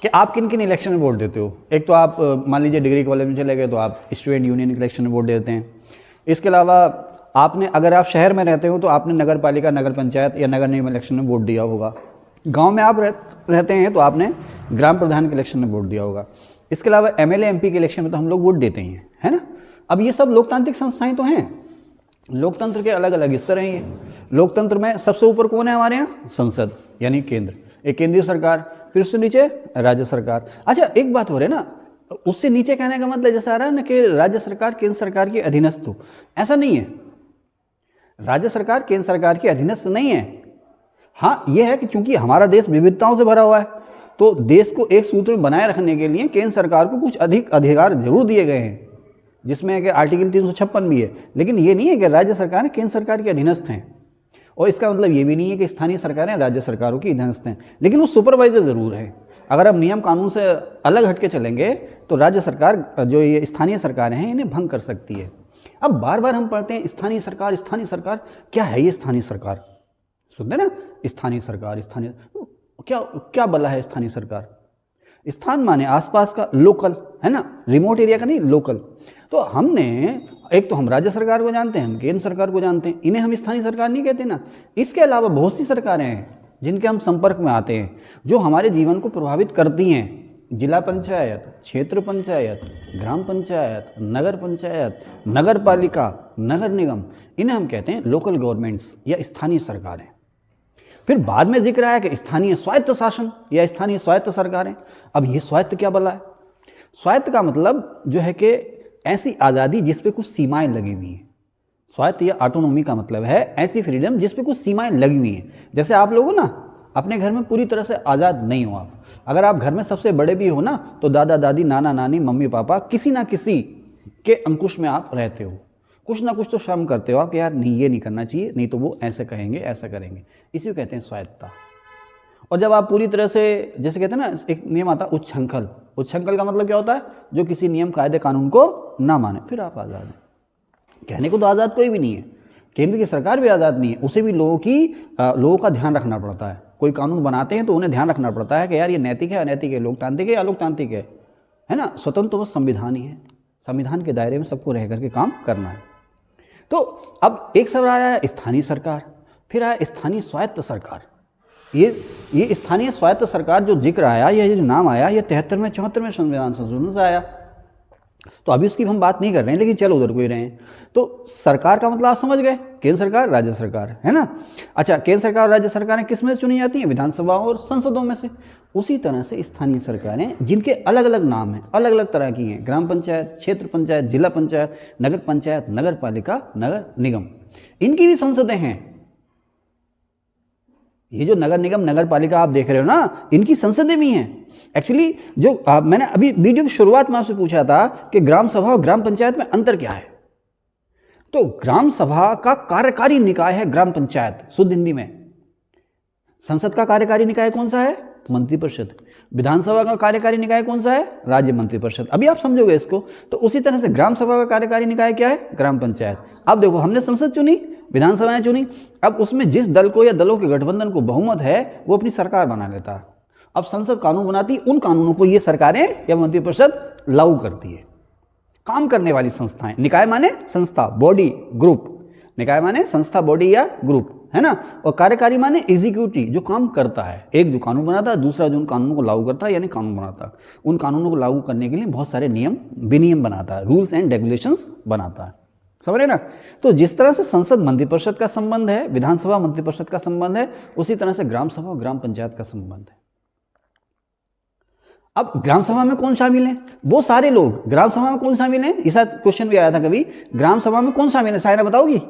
[SPEAKER 1] कि आप किन किन इलेक्शन में वोट देते हो। एक तो आप मान लीजिए डिग्री कॉलेज में चले गए तो आप स्टूडेंट यूनियन के इलेक्शन में वोट देते हैं। इसके अलावा आपने, अगर आप शहर में रहते हो तो आपने नगर पालिका, नगर पंचायत या नगर निगम इलेक्शन में वोट दिया होगा। गांव में आप रहते हैं तो आपने ग्राम प्रधान के इलेक्शन में वोट दिया होगा। इसके अलावा एमएलए एमपी के इलेक्शन में तो हम लोग वोट देते ही हैं, है ना। अब ये सब लोकतांत्रिक संस्थाएं तो हैं, लोकतंत्र के अलग अलग स्तर हैं। ये लोकतंत्र में सबसे ऊपर कौन है हमारे यहाँ? संसद, यानी केंद्र, एक केंद्रीय सरकार, फिर उससे नीचे राज्य सरकार। अच्छा, एक बात हो रही है ना, उससे नीचे कहने का मतलब जैसा आ रहा है ना कि राज्य सरकार केंद्र सरकार के अधीनस्थ हो, ऐसा नहीं है। राज्य सरकार केंद्र सरकार के अधीनस्थ नहीं है। हाँ, यह है कि चूंकि हमारा देश विविधताओं से भरा हुआ है तो देश को एक सूत्र में बनाए रखने के लिए केंद्र सरकार को कुछ अधिक अधिकार जरूर दिए गए हैं, जिसमें कि आर्टिकल 356 भी है। लेकिन ये नहीं है कि राज्य सरकारें केंद्र सरकार के अधीनस्थ हैं, और इसका मतलब ये भी नहीं है कि स्थानीय सरकारें राज्य सरकारों की अधीनस्थ हैं, लेकिन वो सुपरवाइजर ज़रूर है। अगर हम नियम कानून से अलग हटके चलेंगे तो राज्य सरकार, जो ये स्थानीय सरकारें हैं, इन्हें भंग कर सकती है। अब बार बार हम पढ़ते हैं स्थानीय सरकार, स्थानीय सरकार। क्या है ये स्थानीय सरकार? सुनते ना, स्थानीय सरकार, स्थानीय, क्या क्या बला है स्थानीय सरकार? स्थान माने आसपास का, लोकल, है ना, रिमोट एरिया का नहीं, लोकल। तो हमने, एक तो हम राज्य सरकार को जानते हैं, हम केंद्र सरकार को जानते हैं, इन्हें हम स्थानीय सरकार नहीं कहते ना। इसके अलावा बहुत सी सरकारें हैं जिनके हम संपर्क में आते हैं, जो हमारे जीवन को प्रभावित करती हैं। जिला पंचायत, क्षेत्र पंचायत, ग्राम पंचायत, नगर पंचायत, नगर पालिका, नगर निगम, इन्हें हम कहते हैं लोकल गवर्नमेंट्स या स्थानीय सरकारें। फिर बाद में जिक्र आया कि स्थानीय स्वायत्त शासन या स्थानीय स्वायत्त सरकारें। अब ये स्वायत्त क्या बला है? स्वायत्त का मतलब जो है कि ऐसी आज़ादी जिस पे कुछ सीमाएं लगी हुई हैं। स्वायत्त या ऑटोनॉमी का मतलब है ऐसी फ्रीडम जिस पे कुछ सीमाएं लगी हुई हैं। जैसे आप लोग हो ना, अपने घर में पूरी तरह से आज़ाद नहीं हो आप। अगर आप घर में सबसे बड़े भी हो ना, तो दादा दादी, नाना नानी, मम्मी पापा, किसी ना किसी के अंकुश में आप रहते हो। कुछ ना कुछ तो शर्म करते हो आप कि यार नहीं, ये नहीं करना चाहिए, नहीं तो वो ऐसे कहेंगे, ऐसा करेंगे। इसी को कहते हैं स्वायत्तता। और जब आप पूरी तरह से, जैसे कहते हैं ना, एक नियम आता है उच्छृंखल। उच्छृंखल का मतलब क्या होता है? जो किसी नियम कायदे कानून को ना माने, फिर आप आज़ाद हैं। कहने को तो आज़ाद कोई भी नहीं है, केंद्र की सरकार भी आज़ाद नहीं है, उसे भी लोगों का ध्यान रखना पड़ता है। कोई कानून बनाते हैं तो उन्हें ध्यान रखना पड़ता है कि यार ये नैतिक है, अनैतिक है, लोकतांत्रिक है या अलोकतांत्रिक है ना। स्वतंत्र तो बस संविधान ही है, संविधान के दायरे में सबको रह करके काम करना है। तो अब एक सवाल आया स्थानीय सरकार, फिर आया स्थानीय स्वायत्त सरकार। ये स्थानीय स्वायत्त सरकार जो जिक्र आया, ये जो नाम आया, ये 73वें 74वें संविधान संशोधन से आया। तो अभी उसकी हम बात नहीं कर रहे हैं, लेकिन चलो उधर को ही रहे हैं। तो सरकार का मतलब आप समझ गए, केंद्र सरकार, राज्य सरकार, है ना। अच्छा, केंद्र सरकार और राज्य सरकारें किस में से चुनी जाती हैं? विधानसभा और संसदों में से। उसी तरह से स्थानीय सरकारें, जिनके अलग अलग नाम हैं, अलग अलग तरह की हैं, ग्राम पंचायत, क्षेत्र पंचायत, जिला पंचायत, नगर पंचायत, नगर पालिका, नगर निगम, इनकी भी संसदें हैं। ये जो नगर निगम, नगर पालिका आप देख रहे हो ना, इनकी संसदें भी हैं। एक्चुअली जो मैंने अभी वीडियो की शुरुआत में आपसे पूछा था कि ग्राम सभा और ग्राम पंचायत में अंतर क्या है, तो ग्राम सभा का कार्यकारी निकाय है ग्राम पंचायत, शुद्ध हिंदी में। संसद का कार्यकारी निकाय कौन सा है? मंत्रिपरिषद। विधानसभा का कार्यकारी निकाय कौन सा है? राज्य मंत्रिपरिषद। अभी आप समझोगे इसको। तो उसी तरह से ग्राम सभा का कार्यकारी निकाय क्या है? ग्राम पंचायत। अब देखो, हमने संसद चुनी, विधानसभाएं चुनी, अब उसमें जिस दल को या दलों के गठबंधन को बहुमत है वो अपनी सरकार बना लेता है। अब संसद कानून बनाती, उन कानूनों को ये सरकारें या मंत्रिपरिषद लागू करती है। काम करने वाली संस्थाएं, निकाय माने संस्था, बॉडी, ग्रुप। निकाय माने संस्था, बॉडी या ग्रुप, है ना। और कार्यकारी माने एग्जीक्यूटिव, जो काम करता है। एक जो कानून बनाता है, दूसरा जो उन कानूनों को लागू करता है, यानी कानून बनाता है। उन कानूनों को लागू करने के लिए बहुत सारे नियम विनियम बनाता है, रूल्स एंड रेगुलेशंस बनाता है। समझ रहे ना। तो जिस तरह से संसद मंत्रिपरिषद का संबंध है, विधानसभा मंत्रिपरिषद का संबंध है, उसी तरह से ग्राम सभा और ग्राम पंचायत का संबंध है। अब ग्राम सभा में कौन शामिल है? वो सारे लोग। ग्राम सभा में कौन शामिल है? ये शायद क्वेश्चन भी आया था कभी। ग्राम सभा में कौन शामिल है? सायरा बताओगी।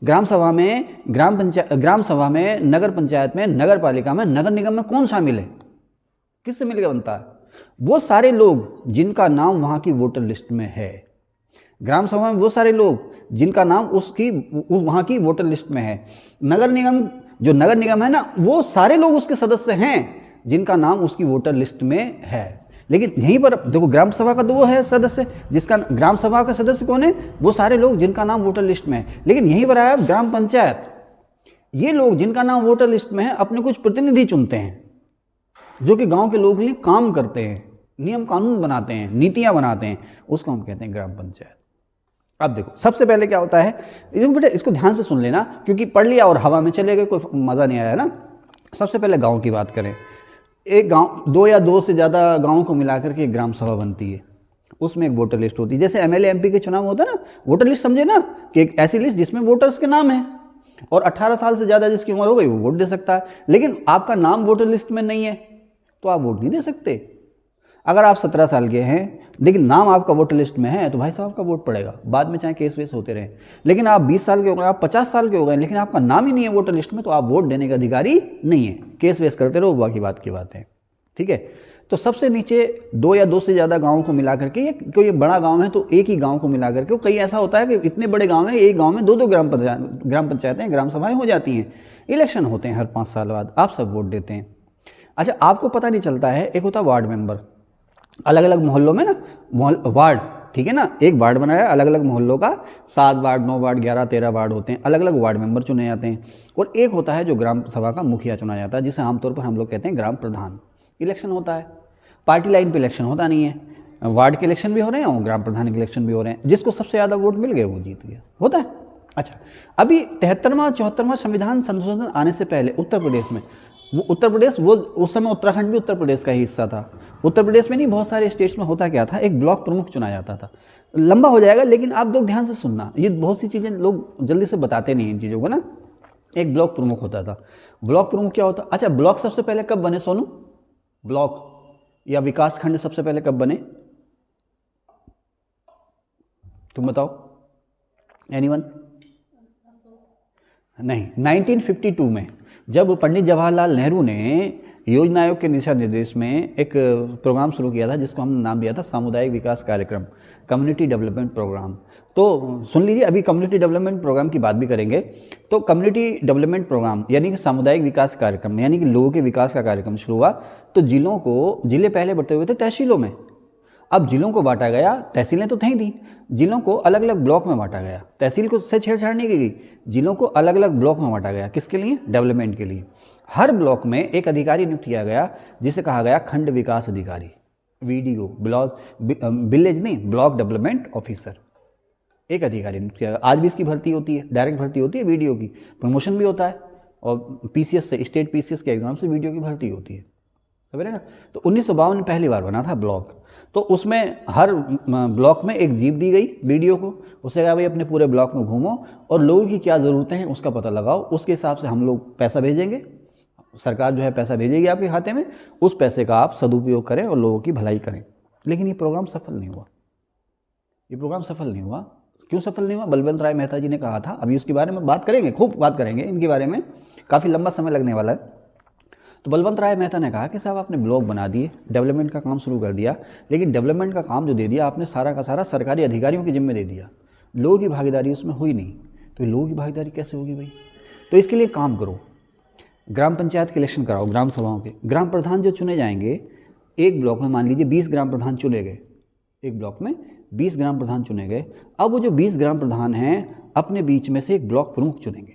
[SPEAKER 1] ग्राम सभा में, ग्राम सभा में, नगर पंचायत में, नगर पालिका में, नगर निगम में कौन शामिल है? किससे मिलकर बनता है? वो सारे लोग जिनका नाम वहां की वोटर लिस्ट में है। ग्राम सभा में वो सारे लोग जिनका नाम वहां की वोटर लिस्ट में है। नगर निगम, जो नगर निगम है ना, वो सारे लोग उसके सदस्य हैं जिनका नाम उसकी वोटर लिस्ट में है। लेकिन यहीं पर देखो, ग्राम सभा का तो वो है सदस्य जिसका, ग्राम सभा का सदस्य कौन है? वो सारे लोग जिनका नाम वोटर लिस्ट में है। लेकिन यहीं पर आया ग्राम पंचायत। ये लोग जिनका नाम वोटर लिस्ट में है अपने कुछ प्रतिनिधि चुनते हैं, जो कि गांव के लोगों के लिए काम करते हैं, नियम कानून बनाते हैं, नीतियां बनाते हैं। उसको हम कहते हैं ग्राम पंचायत। अब देखो, सबसे पहले क्या होता है, बेटा इसको ध्यान से सुन लेना, क्योंकि पढ़ लिया और हवा में चले गए, कोई मज़ा नहीं आया ना। सबसे पहले गाँव की बात करें। एक गांव, दो या दो से ज़्यादा गांवों को मिलाकर के एक ग्राम सभा बनती है। उसमें एक वोटर लिस्ट होती है। जैसे एमएलए एमपी के चुनाव होता है ना, वोटर लिस्ट समझे ना, कि एक ऐसी लिस्ट जिसमें वोटर्स के नाम है, और 18 साल से ज़्यादा जिसकी उम्र हो गई वो वोट दे सकता है। लेकिन आपका नाम वोटर लिस्ट में नहीं है तो आप वोट नहीं दे सकते। अगर आप 17 साल के हैं लेकिन नाम आपका वोटर लिस्ट में है तो भाई साहब आपका वोट पड़ेगा, बाद में चाहे केस वेस होते रहे। लेकिन आप 20 साल के हो गए, आप 50 साल के हो गए, लेकिन आपका नाम ही नहीं है वोटर लिस्ट में, तो आप वोट देने का अधिकारी नहीं है। केस वेस करते रहो, बाकी बात की बात है। ठीक है। तो सबसे नीचे दो या दो से ज़्यादा गांवों को मिला करके, कोई बड़ा गांव है तो एक ही गांव को मिला करके, कई ऐसा होता है कि इतने बड़े गांव हैं, एक गांव में दो ग्राम पंचायतें, ग्राम सभाएं हो जाती हैं। इलेक्शन होते हैं हर 5 साल बाद, आप सब वोट देते हैं। अच्छा, आपको पता नहीं चलता है, एक होता वार्ड मेंबर, अलग अलग मोहल्लों में ना, वार्ड, ठीक है ना, एक वार्ड बनाया अलग अलग मोहल्लों का, 7 वार्ड, 9 वार्ड, 11, 13 वार्ड होते हैं, अलग अलग वार्ड मेंबर चुने जाते हैं। और एक होता है जो ग्राम सभा का मुखिया चुना जाता है, जिसे आमतौर पर हम लोग कहते हैं ग्राम प्रधान। इलेक्शन होता है, पार्टी लाइन पे इलेक्शन होता नहीं है, वार्ड के इलेक्शन भी हो रहे हैं और ग्राम प्रधान के इलेक्शन भी हो रहे हैं। जिसको सबसे ज़्यादा वोट मिल गए वो जीत गया, होता है। अच्छा, अभी 73वां 74वां संविधान संशोधन आने से पहले उत्तर प्रदेश में, वो उत्तर प्रदेश, वो उस समय उत्तराखंड भी उत्तर प्रदेश का ही हिस्सा था। उत्तर प्रदेश में नहीं, बहुत सारे स्टेट्स में होता क्या था, एक ब्लॉक प्रमुख चुना जाता था। लंबा हो जाएगा लेकिन आप लोग ध्यान से सुनना, ये बहुत सी चीज़ें लोग जल्दी से बताते नहीं इन चीज़ों को ना। एक ब्लॉक प्रमुख होता था। ब्लॉक प्रमुख क्या होता? अच्छा, ब्लॉक सबसे पहले कब बने सोनू? ब्लॉक या विकास खंड सबसे पहले कब बने, तुम बताओ? एनीवन? नहीं, 1952 में जब पंडित जवाहरलाल नेहरू ने योजना आयोग के दिशा निर्देश में एक प्रोग्राम शुरू किया था, जिसको हमने नाम दिया था सामुदायिक विकास कार्यक्रम, कम्युनिटी डेवलपमेंट प्रोग्राम। तो सुन लीजिए, अभी कम्युनिटी डेवलपमेंट प्रोग्राम की बात भी करेंगे। तो कम्युनिटी डेवलपमेंट प्रोग्राम यानी कि सामुदायिक विकास कार्यक्रम, यानी कि लोगों के विकास का कार्यक्रम शुरू हुआ। तो जिले पहले बढ़ते हुए थे तहसीलों में, अब जिलों को बांटा गया, तहसीलें तो थी, जिलों को अलग अलग ब्लॉक में बांटा गया। तहसील को से छेड़छाड़ नहीं की गई, जिलों को अलग अलग ब्लॉक में बांटा गया। किसके लिए? डेवलपमेंट के लिए। हर ब्लॉक में एक अधिकारी नियुक्त किया गया जिसे कहा गया खंड विकास अधिकारी, वीडीओ, ब्लॉक विलेज नहीं, ब्लॉक डेवलपमेंट ऑफिसर। एक अधिकारी नियुक्त किया गया। आज भी इसकी भर्ती होती है, डायरेक्ट भर्ती होती है, वीडियो की प्रमोशन भी होता है, और पीसीएस से, स्टेट पीसीएस के एग्जाम से वीडियो की भर्ती होती है, समझ रहे ना। तो 1952 में पहली बार बना था ब्लॉक। तो उसमें हर ब्लॉक में एक जीप दी गई वीडियो को, उससे कहा भाई अपने पूरे ब्लॉक में घूमो और लोगों की क्या ज़रूरतें हैं उसका पता लगाओ, उसके हिसाब से हम लोग पैसा भेजेंगे, सरकार जो है पैसा भेजेगी आपके खाते में, उस पैसे का आप सदुपयोग करें और लोगों की भलाई करें। लेकिन ये प्रोग्राम सफल नहीं हुआ, ये प्रोग्राम सफल नहीं हुआ। क्यों सफल नहीं हुआ? बलवंत राय मेहता जी ने कहा था, अभी उसके बारे में बात करेंगे, खूब बात करेंगे इनके बारे में, काफ़ी लंबा समय लगने वाला है। तो बलवंत राय मेहता ने कहा कि साहब आपने ब्लॉक बना दिए, डेवलपमेंट का काम शुरू कर दिया, लेकिन डेवलपमेंट का काम जो दे दिया आपने सारा का सारा सरकारी अधिकारियों के जिम्मे दे दिया, लोगों की भागीदारी उसमें हुई नहीं। तो लोगों की भागीदारी कैसे होगी भाई? तो इसके लिए काम करो, ग्राम पंचायत के इलेक्शन कराओ, ग्राम सभाओं के। ग्राम प्रधान जो चुने जाएंगे, एक ब्लॉक में मान लीजिए 20 ग्राम प्रधान चुने गए, एक ब्लॉक में 20 ग्राम प्रधान चुने गए। अब वो जो 20 ग्राम प्रधान हैं अपने बीच में से एक ब्लॉक प्रमुख चुनेंगे।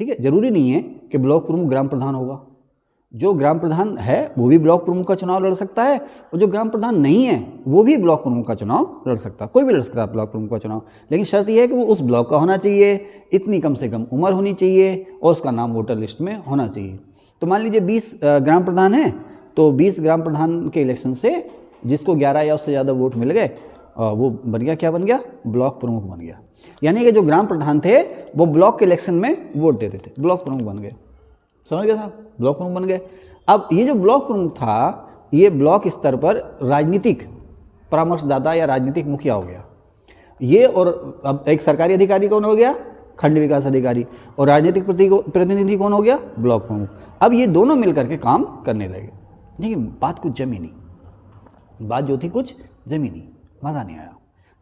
[SPEAKER 1] ठीक है, जरूरी नहीं है कि ब्लॉक प्रमुख ग्राम प्रधान होगा। जो ग्राम प्रधान है वो भी ब्लॉक प्रमुख का चुनाव लड़ सकता है, और जो ग्राम प्रधान नहीं है वो भी ब्लॉक प्रमुख का चुनाव लड़ सकता है। कोई भी लड़ सकता है ब्लॉक प्रमुख का चुनाव, लेकिन शर्त यह है कि वो उस ब्लॉक का होना चाहिए, इतनी कम से कम उम्र होनी चाहिए, और उसका नाम वोटर लिस्ट में होना चाहिए। तो मान लीजिए 20 ग्राम प्रधान हैं, तो 20 ग्राम प्रधान के इलेक्शन से जिसको 11 या उससे ज़्यादा वोट मिल गए, वो बन गया, क्या बन गया, ब्लॉक प्रमुख बन गया। यानी कि जो ग्राम प्रधान थे वो ब्लॉक के इलेक्शन में वोट देते थे, ब्लॉक प्रमुख बन गए। समझ गया साहब, ब्लॉक प्रमुख बन गए। अब ये जो ब्लॉक प्रमुख था, ये ब्लॉक स्तर पर राजनीतिक परामर्शदाता या राजनीतिक मुखिया हो गया ये। और अब एक सरकारी अधिकारी कौन हो गया, खंड विकास अधिकारी, और राजनीतिक प्रतिनिधि कौन हो गया, ब्लॉक प्रमुख। अब ये दोनों मिलकर के काम करने लगे, लेकिन बात कुछ जमी नहीं, बात जो थी कुछ जमी नहीं, मज़ा नहीं आया,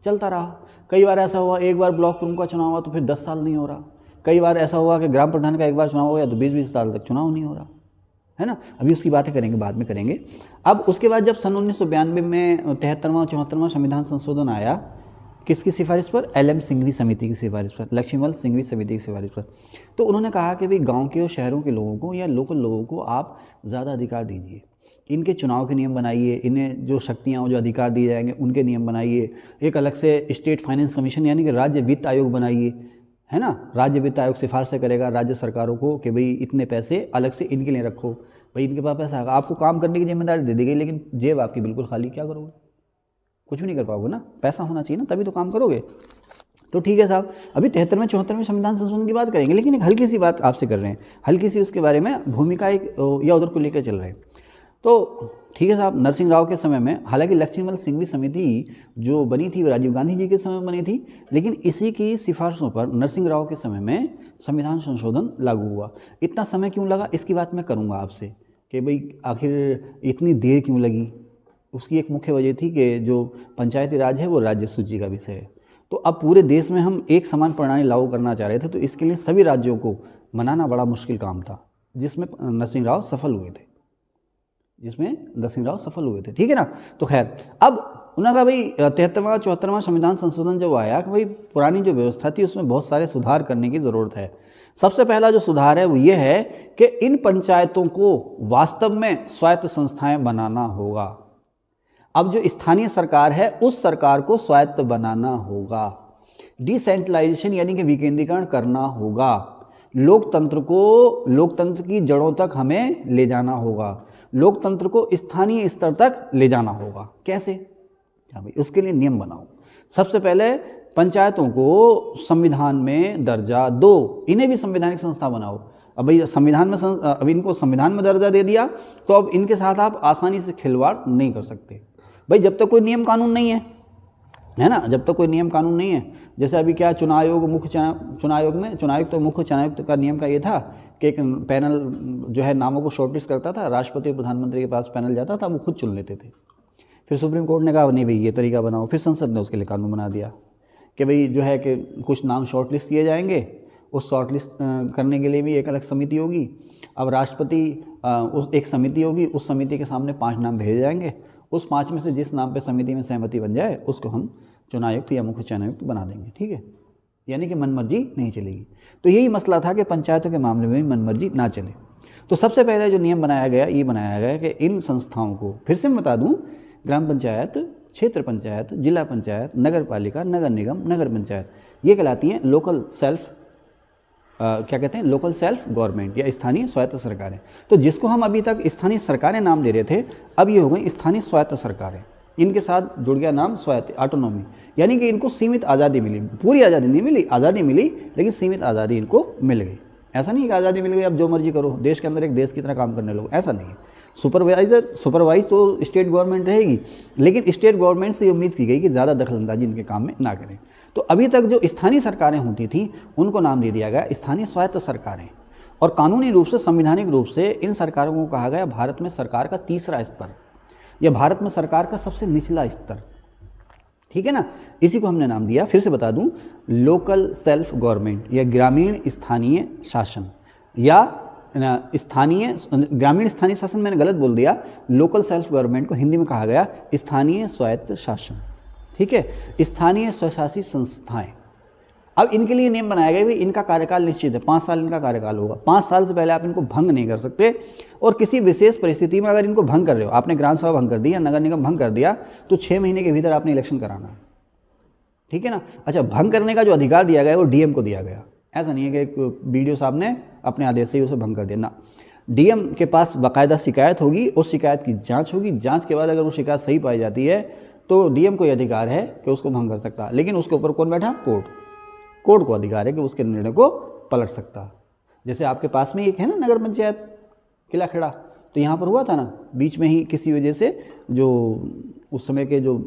[SPEAKER 1] चलता रहा। कई बार ऐसा हुआ, एक बार ब्लॉक प्रमुख का चुनाव हुआ तो फिर 10 साल नहीं हो रहा। कई बार ऐसा हुआ कि ग्राम प्रधान का एक बार चुनाव हो गया तो 20-20 साल तक चुनाव नहीं हो रहा, है ना। अभी उसकी बातें करेंगे, बाद में करेंगे। अब उसके बाद जब सन 1992 में 73वां 74वां संविधान संशोधन आया, किसकी सिफारिश पर, LM सिंघवी समिति की सिफारिश पर, लक्ष्मीमल सिंघवी समिति की सिफारिश पर। तो उन्होंने कहा कि भाई गाँव के और शहरों के लोगों को या लोकल लोगों को आप ज़्यादा अधिकार दीजिए, इनके चुनाव के नियम बनाइए, इन्हें जो शक्तियाँ जो अधिकार दिए जाएंगे उनके नियम बनाइए, एक अलग से स्टेट फाइनेंस कमीशन यानी कि राज्य वित्त आयोग बनाइए, है ना। राज्य वित्त आयोग सिफारिशें करेगा राज्य सरकारों को कि भाई इतने पैसे अलग से इनके लिए रखो, भाई इनके पास पैसा आएगा, आपको काम करने की जिम्मेदारी दे दी गई, लेकिन जेब आपकी बिल्कुल खाली, क्या करोगे, कुछ भी नहीं कर पाओगे ना। पैसा होना चाहिए ना, तभी तो काम करोगे। तो ठीक है साहब, अभी 73वें 74वें संविधान संशोधन की बात करेंगे, लेकिन एक हल्की सी बात आपसे कर रहे हैं, हल्की सी उसके बारे में भूमिका एक या उधर को लेकर चल रहे हैं। तो ठीक है साहब, नरसिंह राव के समय में, हालांकि लक्ष्मीमल सिंघवी समिति जो बनी थी वो राजीव गांधी जी के समय में बनी थी, लेकिन इसी की सिफारिशों पर नरसिंह राव के समय में संविधान संशोधन लागू हुआ। इतना समय क्यों लगा, इसकी बात मैं करूंगा आपसे कि भाई आखिर इतनी देर क्यों लगी। उसकी एक मुख्य वजह थी कि जो पंचायती राज है वो राज्य सूची का विषय है। तो अब पूरे देश में हम एक समान प्रणाली लागू करना चाह रहे थे, तो इसके लिए सभी राज्यों को मनाना बड़ा मुश्किल काम था, जिसमें नरसिंह राव सफल हुए थे, ठीक है ना। तो खैर, अब उन्होंने कहा भाई 73वां 74वां संविधान संशोधन जब आया कि भाई पुरानी जो व्यवस्था थी उसमें बहुत सारे सुधार करने की ज़रूरत है। सबसे पहला जो सुधार है वो ये है कि इन पंचायतों को वास्तव में स्वायत्त संस्थाएं बनाना होगा। अब जो स्थानीय सरकार है उस सरकार को स्वायत्त बनाना होगा, डिसेंट्रलाइजेशन यानी कि विकेंद्रीकरण करना होगा, लोकतंत्र की जड़ों तक हमें ले जाना होगा, लोकतंत्र को स्थानीय स्तर तक ले जाना होगा। कैसे, भाई उसके लिए नियम बनाओ। सबसे पहले पंचायतों को संविधान में दर्जा दो, इन्हें भी संवैधानिक संस्था बनाओ। अब भाई अब इनको संविधान में दर्जा दे दिया तो अब इनके साथ आप आसानी से खिलवाड़ नहीं कर सकते। भाई जब तक कोई नियम कानून नहीं है ना, जब तक कोई नियम कानून नहीं है, जैसे अभी क्या चुनाव आयोग तो मुख्य चुनायुक्त का नियम का ये था कि एक पैनल जो है नामों को शॉर्टलिस्ट करता था, राष्ट्रपति और प्रधानमंत्री के पास पैनल जाता था, वो खुद चुन लेते थे। फिर सुप्रीम कोर्ट ने कहा नहीं भाई ये तरीका बनाओ, फिर संसद ने उसके लिए कानून बना दिया कि भाई जो है कि कुछ नाम शॉर्टलिस्ट किए जाएंगे, उस शॉर्टलिस्ट करने के लिए भी एक अलग समिति होगी। अब राष्ट्रपति उस एक समिति होगी, उस समिति के सामने 5 नाम भेजे जाएंगे, उस 5 में से जिस नाम पे समिति में सहमति बन जाए उसको हम चुनायुक्त या मुख्य चुनायुक्त बना देंगे, ठीक है। यानी कि मनमर्जी नहीं चलेगी। तो यही मसला था कि पंचायतों के मामले में मनमर्जी ना चले। तो सबसे पहले जो नियम बनाया गया कि इन संस्थाओं को, फिर से मैं बता दूं, ग्राम पंचायत, क्षेत्र पंचायत, जिला पंचायत, नगर पालिका, नगर निगम, नगर पंचायत, ये कहलाती हैं लोकल सेल्फ गवर्नमेंट या स्थानीय स्वायत्त सरकारें। तो जिसको हम अभी तक स्थानीय सरकारें नाम दे रहे थे, अब ये हो गई स्थानीय स्वायत्त सरकारें। इनके साथ जुड़ गया नाम स्वायत्त, ऑटोनॉमी, यानी कि इनको सीमित आज़ादी मिली। पूरी आज़ादी नहीं मिली, आज़ादी मिली लेकिन सीमित आज़ादी इनको मिल गई। ऐसा नहीं कि आज़ादी मिल गई अब जो मर्जी करो, देश के अंदर एक देश की तरह काम करने लगो, ऐसा नहीं है। सुपरवाइज तो स्टेट गवर्नमेंट रहेगी, लेकिन स्टेट गवर्नमेंट से उम्मीद की गई कि ज़्यादा दखलंदाजी इनके काम में ना करें। तो अभी तक जो स्थानीय सरकारें होती थीं उनको नाम दे दिया गया स्थानीय स्वायत्त सरकारें, और कानूनी रूप से, संवैधानिक रूप से इन सरकारों को कहा गया भारत में सरकार का तीसरा स्तर या भारत में सरकार का सबसे निचला स्तर, ठीक है ना। इसी को हमने नाम दिया, फिर से बता दूं, लोकल सेल्फ गवर्नमेंट या ग्रामीण स्थानीय शासन या स्थानीय, ग्रामीण स्थानीय शासन मैंने गलत बोल दिया, लोकल सेल्फ गवर्नमेंट को हिंदी में कहा गया स्थानीय स्वायत्त शासन, ठीक है, स्थानीय स्वशासी संस्थाएं। अब इनके लिए नियम बनाया गया, इनका कार्यकाल निश्चित है, 5 साल इनका कार्यकाल होगा, 5 साल से पहले आप इनको भंग नहीं कर सकते। और किसी विशेष परिस्थिति में अगर इनको भंग कर रहे हो, आपने ग्राम सभा भंग कर दी या नगर निगम भंग कर दिया, तो 6 महीने के भीतर आपने इलेक्शन कराना है, ठीक है ना। अच्छा, भंग करने का जो अधिकार दिया गया है वो डीएम को दिया गया, ऐसा नहीं है कि एक बीडीओ साहब ने अपने आदेश से ही उसे भंग कर दिया ना। डीएम के पास बाकायदा शिकायत होगी, उस शिकायत की जांच होगी, जांच के बाद अगर वो शिकायत सही पाई जाती है तो डीएम को ये अधिकार है कि उसको भंग कर सकता है। लेकिन उसके ऊपर कौन बैठा? कोर्ट। कोर्ट को अधिकार है कि उसके निर्णय को पलट सकता है। जैसे आपके पास में एक है ना नगर पंचायत किला खेड़ा, तो यहाँ पर हुआ था ना, बीच में ही किसी वजह से जो उस समय के जो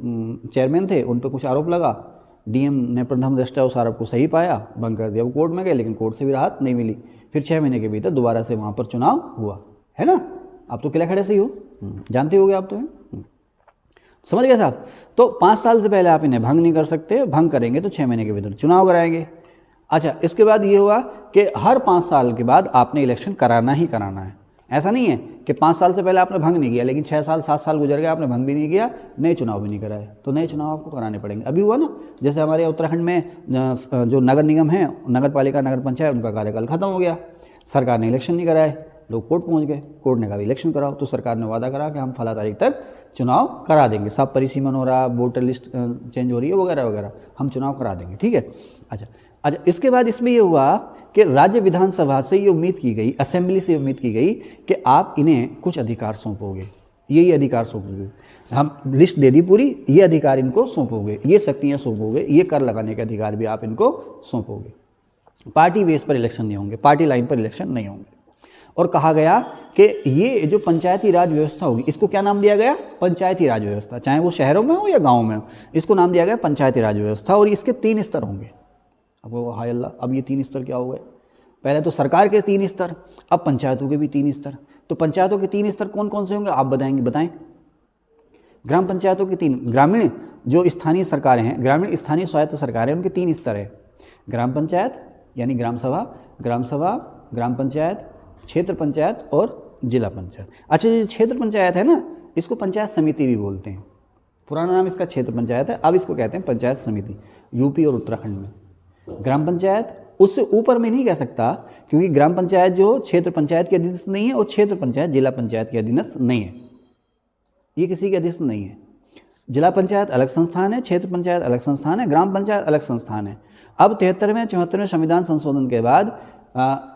[SPEAKER 1] चेयरमैन थे उन पर कुछ आरोप लगा, डीएम ने प्रथम दृष्टया उस आरोप को सही पाया, भंग कर दिया। वो कोर्ट में गए लेकिन कोर्ट से भी राहत नहीं मिली, फिर 6 महीने के भीतर दोबारा से वहाँ पर चुनाव हुआ, है ना। आप तो किला खेड़े से ही हो, जानते होगे आप तो, है समझ गए साहब। तो 5 साल से पहले आप इन्हें भंग नहीं कर सकते, भंग करेंगे तो 6 महीने के भीतर चुनाव कराएंगे। अच्छा, इसके बाद ये हुआ कि हर 5 साल के बाद आपने इलेक्शन कराना ही कराना है। ऐसा नहीं है कि 5 साल से पहले आपने भंग नहीं किया लेकिन 6 साल 7 साल गुजर गए, आपने भंग भी नहीं किया, नए चुनाव भी नहीं कराए, तो नए चुनाव आपको कराने पड़ेंगे। अभी हुआ ना, जैसे हमारे उत्तराखंड में जो नगर निगम है, नगर पालिका, नगर पंचायत, उनका कार्यकाल खत्म हो गया, सरकार ने इलेक्शन नहीं कराए, लोग कोर्ट पहुंच गए, कोर्ट ने कहा इलेक्शन कराओ, तो सरकार ने वादा करा कि हम फला तारीख तक चुनाव करा देंगे, सब परिसीमन हो रहा, वोटर लिस्ट चेंज हो रही है वगैरह वगैरह, हम चुनाव करा देंगे, ठीक है। अच्छा, इसके बाद इसमें ये हुआ कि राज्य विधानसभा से ये उम्मीद की गई, असेंबली से उम्मीद की गई कि आप इन्हें कुछ अधिकार सौंपोगे, ये अधिकार सौंपोगे, हम लिस्ट दे दी पूरी, ये अधिकार इनको सौंपोगे, ये शक्तियाँ सौंपोगे, ये कर लगाने के अधिकार भी आप इनको सौंपोगे। पार्टी बेस पर इलेक्शन नहीं होंगे, पार्टी लाइन पर इलेक्शन नहीं होंगे। और कहा गया कि ये जो पंचायती राज व्यवस्था होगी, इसको क्या नाम दिया गया? पंचायती राज व्यवस्था, चाहे वो शहरों में हो या गाँव में हो, इसको नाम दिया गया पंचायती राज व्यवस्था। और इसके 3 स्तर होंगे। अब वो हाय अल्लाह, अब ये 3 स्तर क्या हो गए? पहले तो सरकार के 3 स्तर, अब पंचायतों के भी 3 स्तर। तो पंचायतों के 3 स्तर कौन कौन से होंगे आप बताएंगे? बताएं। ग्राम पंचायतों के 3, ग्रामीण जो स्थानीय सरकारें हैं, ग्रामीण स्थानीय स्वायत्त सरकारें, उनके 3 स्तर है। ग्राम पंचायत यानी ग्राम सभा, ग्राम पंचायत, क्षेत्र पंचायत और जिला पंचायत। अच्छा, ये क्षेत्र पंचायत है ना, इसको पंचायत समिति भी बोलते हैं। पुराना नाम इसका क्षेत्र पंचायत है, अब इसको कहते हैं पंचायत समिति, यूपी और उत्तराखंड में। ग्राम पंचायत उससे ऊपर में नहीं कह सकता, क्योंकि ग्राम पंचायत जो क्षेत्र पंचायत के अधीनस्थ नहीं है और क्षेत्र पंचायत जिला पंचायत के अधीनस्थ नहीं है, ये किसी के अधीनस्थ नहीं है। जिला पंचायत अलग संस्थान है, क्षेत्र पंचायत अलग संस्थान है, ग्राम पंचायत अलग संस्थान है। अब 73वें 74वें संविधान संशोधन के बाद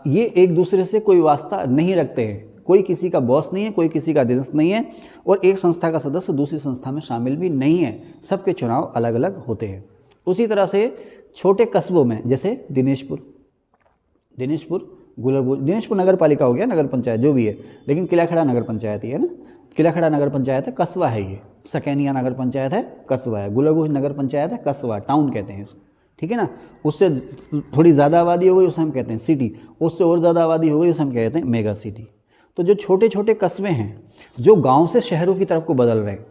[SPEAKER 1] ये एक दूसरे से कोई वास्ता नहीं रखते हैं, कोई किसी का बॉस नहीं है, कोई किसी का अधीनस्थ नहीं है, और एक संस्था का सदस्य दूसरी संस्था में शामिल भी नहीं है, सबके चुनाव अलग अलग होते हैं। उसी तरह से छोटे कस्बों में, जैसे दिनेशपुर, गुलरपुर, दिनेशपुर नगर पालिका हो गया, नगर पंचायत जो भी है, लेकिन किला खेड़ा नगर पंचायत ही है ना, किला खेड़ा नगर पंचायत है, कस्बा है ये। सकैनिया नगर पंचायत है, कस्बा है। गुलरपुर नगर पंचायत है, कस्बा, टाउन कहते हैं इसको, ठीक है ना। उससे थोड़ी ज़्यादा आबादी हो गई उसे हम कहते हैं सिटी, उससे और ज़्यादा आबादी हो गई उसे हम कहते हैं मेगा सिटी। तो जो छोटे छोटे कस्बे हैं जो गाँव से शहरों की तरफ को बदल रहे हैं,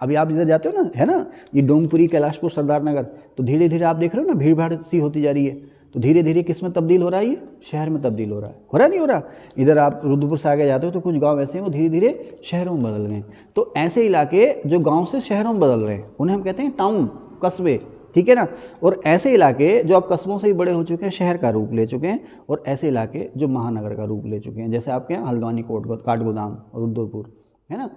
[SPEAKER 1] अभी आप इधर जाते हो ना, है ना, ये डोमपुरी, कैलाशपुर, सरदार नगर, तो धीरे धीरे आप देख रहे हो ना भीड़ भाड़ सी होती जा रही है, तो धीरे धीरे किस में तब्दील हो रहा है? ये शहर में तब्दील हो रहा है नहीं हो रहा? इधर आप रुद्रपुर से आगे जाते हो तो कुछ गांव ऐसे हैं वो धीरे धीरे शहरों में बदल गए हैं। तो ऐसे इलाके जो गांव से शहरों में बदल रहे हैं उन्हें हम कहते हैं टाउन, कस्बे, ठीक है ना। और ऐसे इलाके जो अब कस्बों से ही बड़े हो चुके हैं, शहर का रूप ले चुके हैं, और ऐसे इलाके जो महानगर का रूप ले चुके हैं, जैसे आपके यहाँ हल्द्वानी, काठगोदाम, रुद्रपुर, है ना,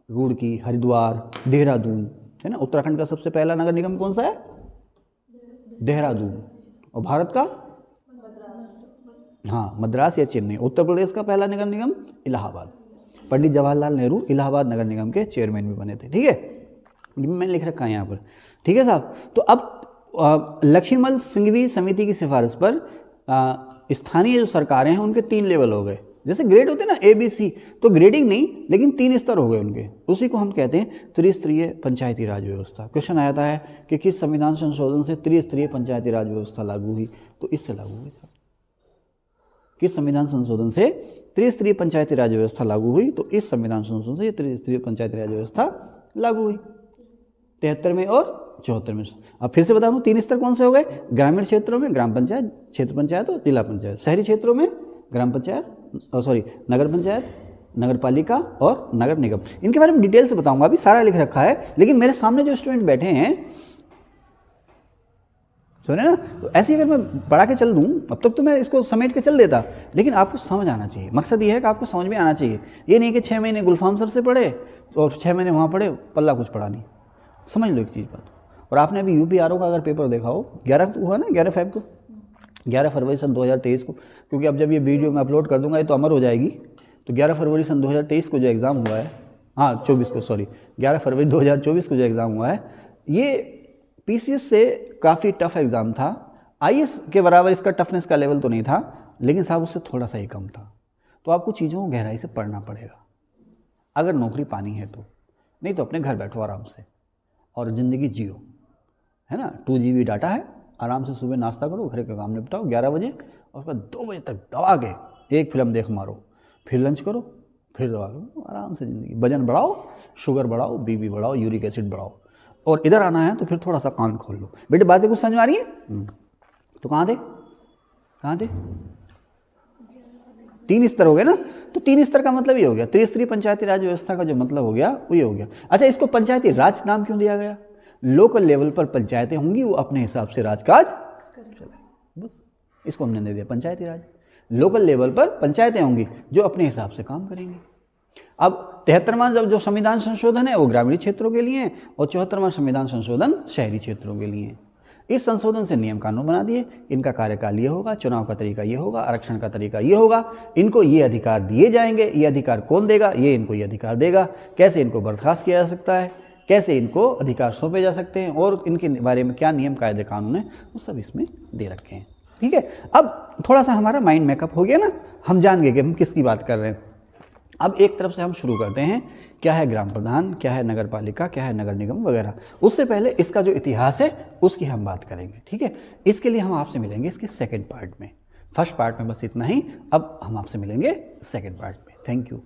[SPEAKER 1] रुड़की, हरिद्वार, देहरादून, है ना। उत्तराखंड का सबसे पहला नगर निगम कौन सा है? देहरादून। और भारत का? हाँ, मद्रास या चेन्नई। उत्तर प्रदेश का पहला नगर निगम इलाहाबाद। पंडित जवाहरलाल नेहरू इलाहाबाद नगर निगम के चेयरमैन भी बने थे, ठीक है, मैंने लिख रखा है यहाँ पर, ठीक है साहब। तो अब लक्ष्मीमल सिंघवी समिति की सिफारिश पर स्थानीय जो सरकारें हैं उनके 3 लेवल हो गए। जैसे ग्रेड होते हैं ना ABC, तो ग्रेडिंग नहीं लेकिन 3 स्तर हो गए उनके, उसी को हम कहते हैं त्रिस्तरीय पंचायती राज व्यवस्था। क्वेश्चन आता है कि किस संविधान संशोधन से त्रिस्तरीय पंचायती राज व्यवस्था लागू हुई? तो इससे लागू हुई साहब। किस संविधान संशोधन से त्रिस्तरीय पंचायती राज व्यवस्था लागू हुई? तो इस संविधान संशोधन से त्रिस्तरीय पंचायती राज व्यवस्था लागू हुई 73 में और 74 में। अब फिर से बता दूं 3 स्तर कौन से हो गए? ग्रामीण क्षेत्रों में ग्राम पंचायत, क्षेत्र पंचायत और जिला पंचायत। शहरी क्षेत्रों में ग्राम पंचायत सॉरी नगर पंचायत, नगर पालिका और नगर निगम। इनके बारे में डिटेल से बताऊंगा, अभी सारा लिख रखा है, लेकिन मेरे सामने जो स्टूडेंट बैठे हैं सुने ना, तो ऐसे अगर मैं बढ़ा के चल दूं अब तक तो मैं इसको समेट के चल देता, लेकिन आपको समझ आना चाहिए। मकसद ये है कि आपको समझ में आना चाहिए। ये नहीं कि 6 महीने गुलफाम सर से पढ़े और 6 महीने वहाँ पढ़े, पल्ला कुछ पढ़ा नहीं। समझ लो एक चीज़ बात। और आपने अभी UPRO का अगर पेपर देखा हो, 11 हुआ ना, 11 फेब को, 11 फरवरी सन 2023 को, क्योंकि अब जब ये वीडियो मैं अपलोड कर दूंगा ये तो अमर हो जाएगी, तो 11 फरवरी सन 2023 को जो एग्ज़ाम हुआ है, हाँ 24 को, सॉरी 11 फरवरी 2024 को जो एग्ज़ाम हुआ है, ये PCS से काफ़ी टफ एग्ज़ाम था। IAS के बराबर इसका टफनेस का लेवल तो नहीं था, लेकिन साहब उससे थोड़ा सा ही कम था। तो आपको चीज़ों को गहराई से पढ़ना पड़ेगा अगर नौकरी पानी है तो, नहीं तो अपने घर बैठो आराम से और ज़िंदगी जियो, है ना। 2 GB डाटा है, आराम से सुबह नाश्ता करो, घर के काम निपटाओ 11 बजे, और उसके बाद 2 बजे तक दबा के एक फिल्म देख मारो, फिर लंच करो, फिर दबा करो, आराम से ज़िंदगी। वजन बढ़ाओ, शुगर बढ़ाओ, BP बढ़ाओ, यूरिक एसिड बढ़ाओ, और इधर आना है तो फिर थोड़ा सा कान खोल लो। बेटे बातें कुछ समझ में आ रही है? तो कहाँ थे 3 स्तर हो गए ना, तो 3 स्तर का मतलब ये हो गया, त्रिस्तरीय पंचायती राज व्यवस्था का जो मतलब हो गया वो ये हो गया। अच्छा, इसको पंचायती राज नाम क्यों दिया गया? लोकल लेवल पर पंचायतें होंगी, वो अपने हिसाब से राजकाज चले, बस इसको हमने दे दिया पंचायती राज। लोकल लेवल पर पंचायतें होंगी जो अपने हिसाब से काम करेंगी। अब 73वां जो संविधान संशोधन है वो ग्रामीण क्षेत्रों के लिए है, और 74वां संविधान संशोधन शहरी क्षेत्रों के लिए है। इस संशोधन से नियम कानून बना दिए, इनका कार्यकाल ये होगा, चुनाव का तरीका ये होगा, आरक्षण का तरीका ये होगा, इनको ये अधिकार दिए जाएंगे। ये अधिकार कौन देगा? ये इनको ये अधिकार देगा। कैसे इनको बर्खास्त किया जा सकता है, कैसे इनको अधिकार सौंपे जा सकते हैं, और इनके बारे में क्या नियम कायदे कानून है, वो सब इसमें दे रखे हैं। ठीक है, अब थोड़ा सा हमारा माइंड मेकअप हो गया ना, हम जान गए कि हम किसकी बात कर रहे हैं। अब एक तरफ से हम शुरू करते हैं, क्या है ग्राम प्रधान, क्या है नगर पालिका, क्या है नगर निगम वगैरह। उससे पहले इसका जो इतिहास है उसकी हम बात करेंगे। ठीक है, इसके लिए हम आपसे मिलेंगे इसके सेकंड पार्ट में। फर्स्ट पार्ट में बस इतना ही, अब हम आपसे मिलेंगे सेकंड पार्ट में। Thank you.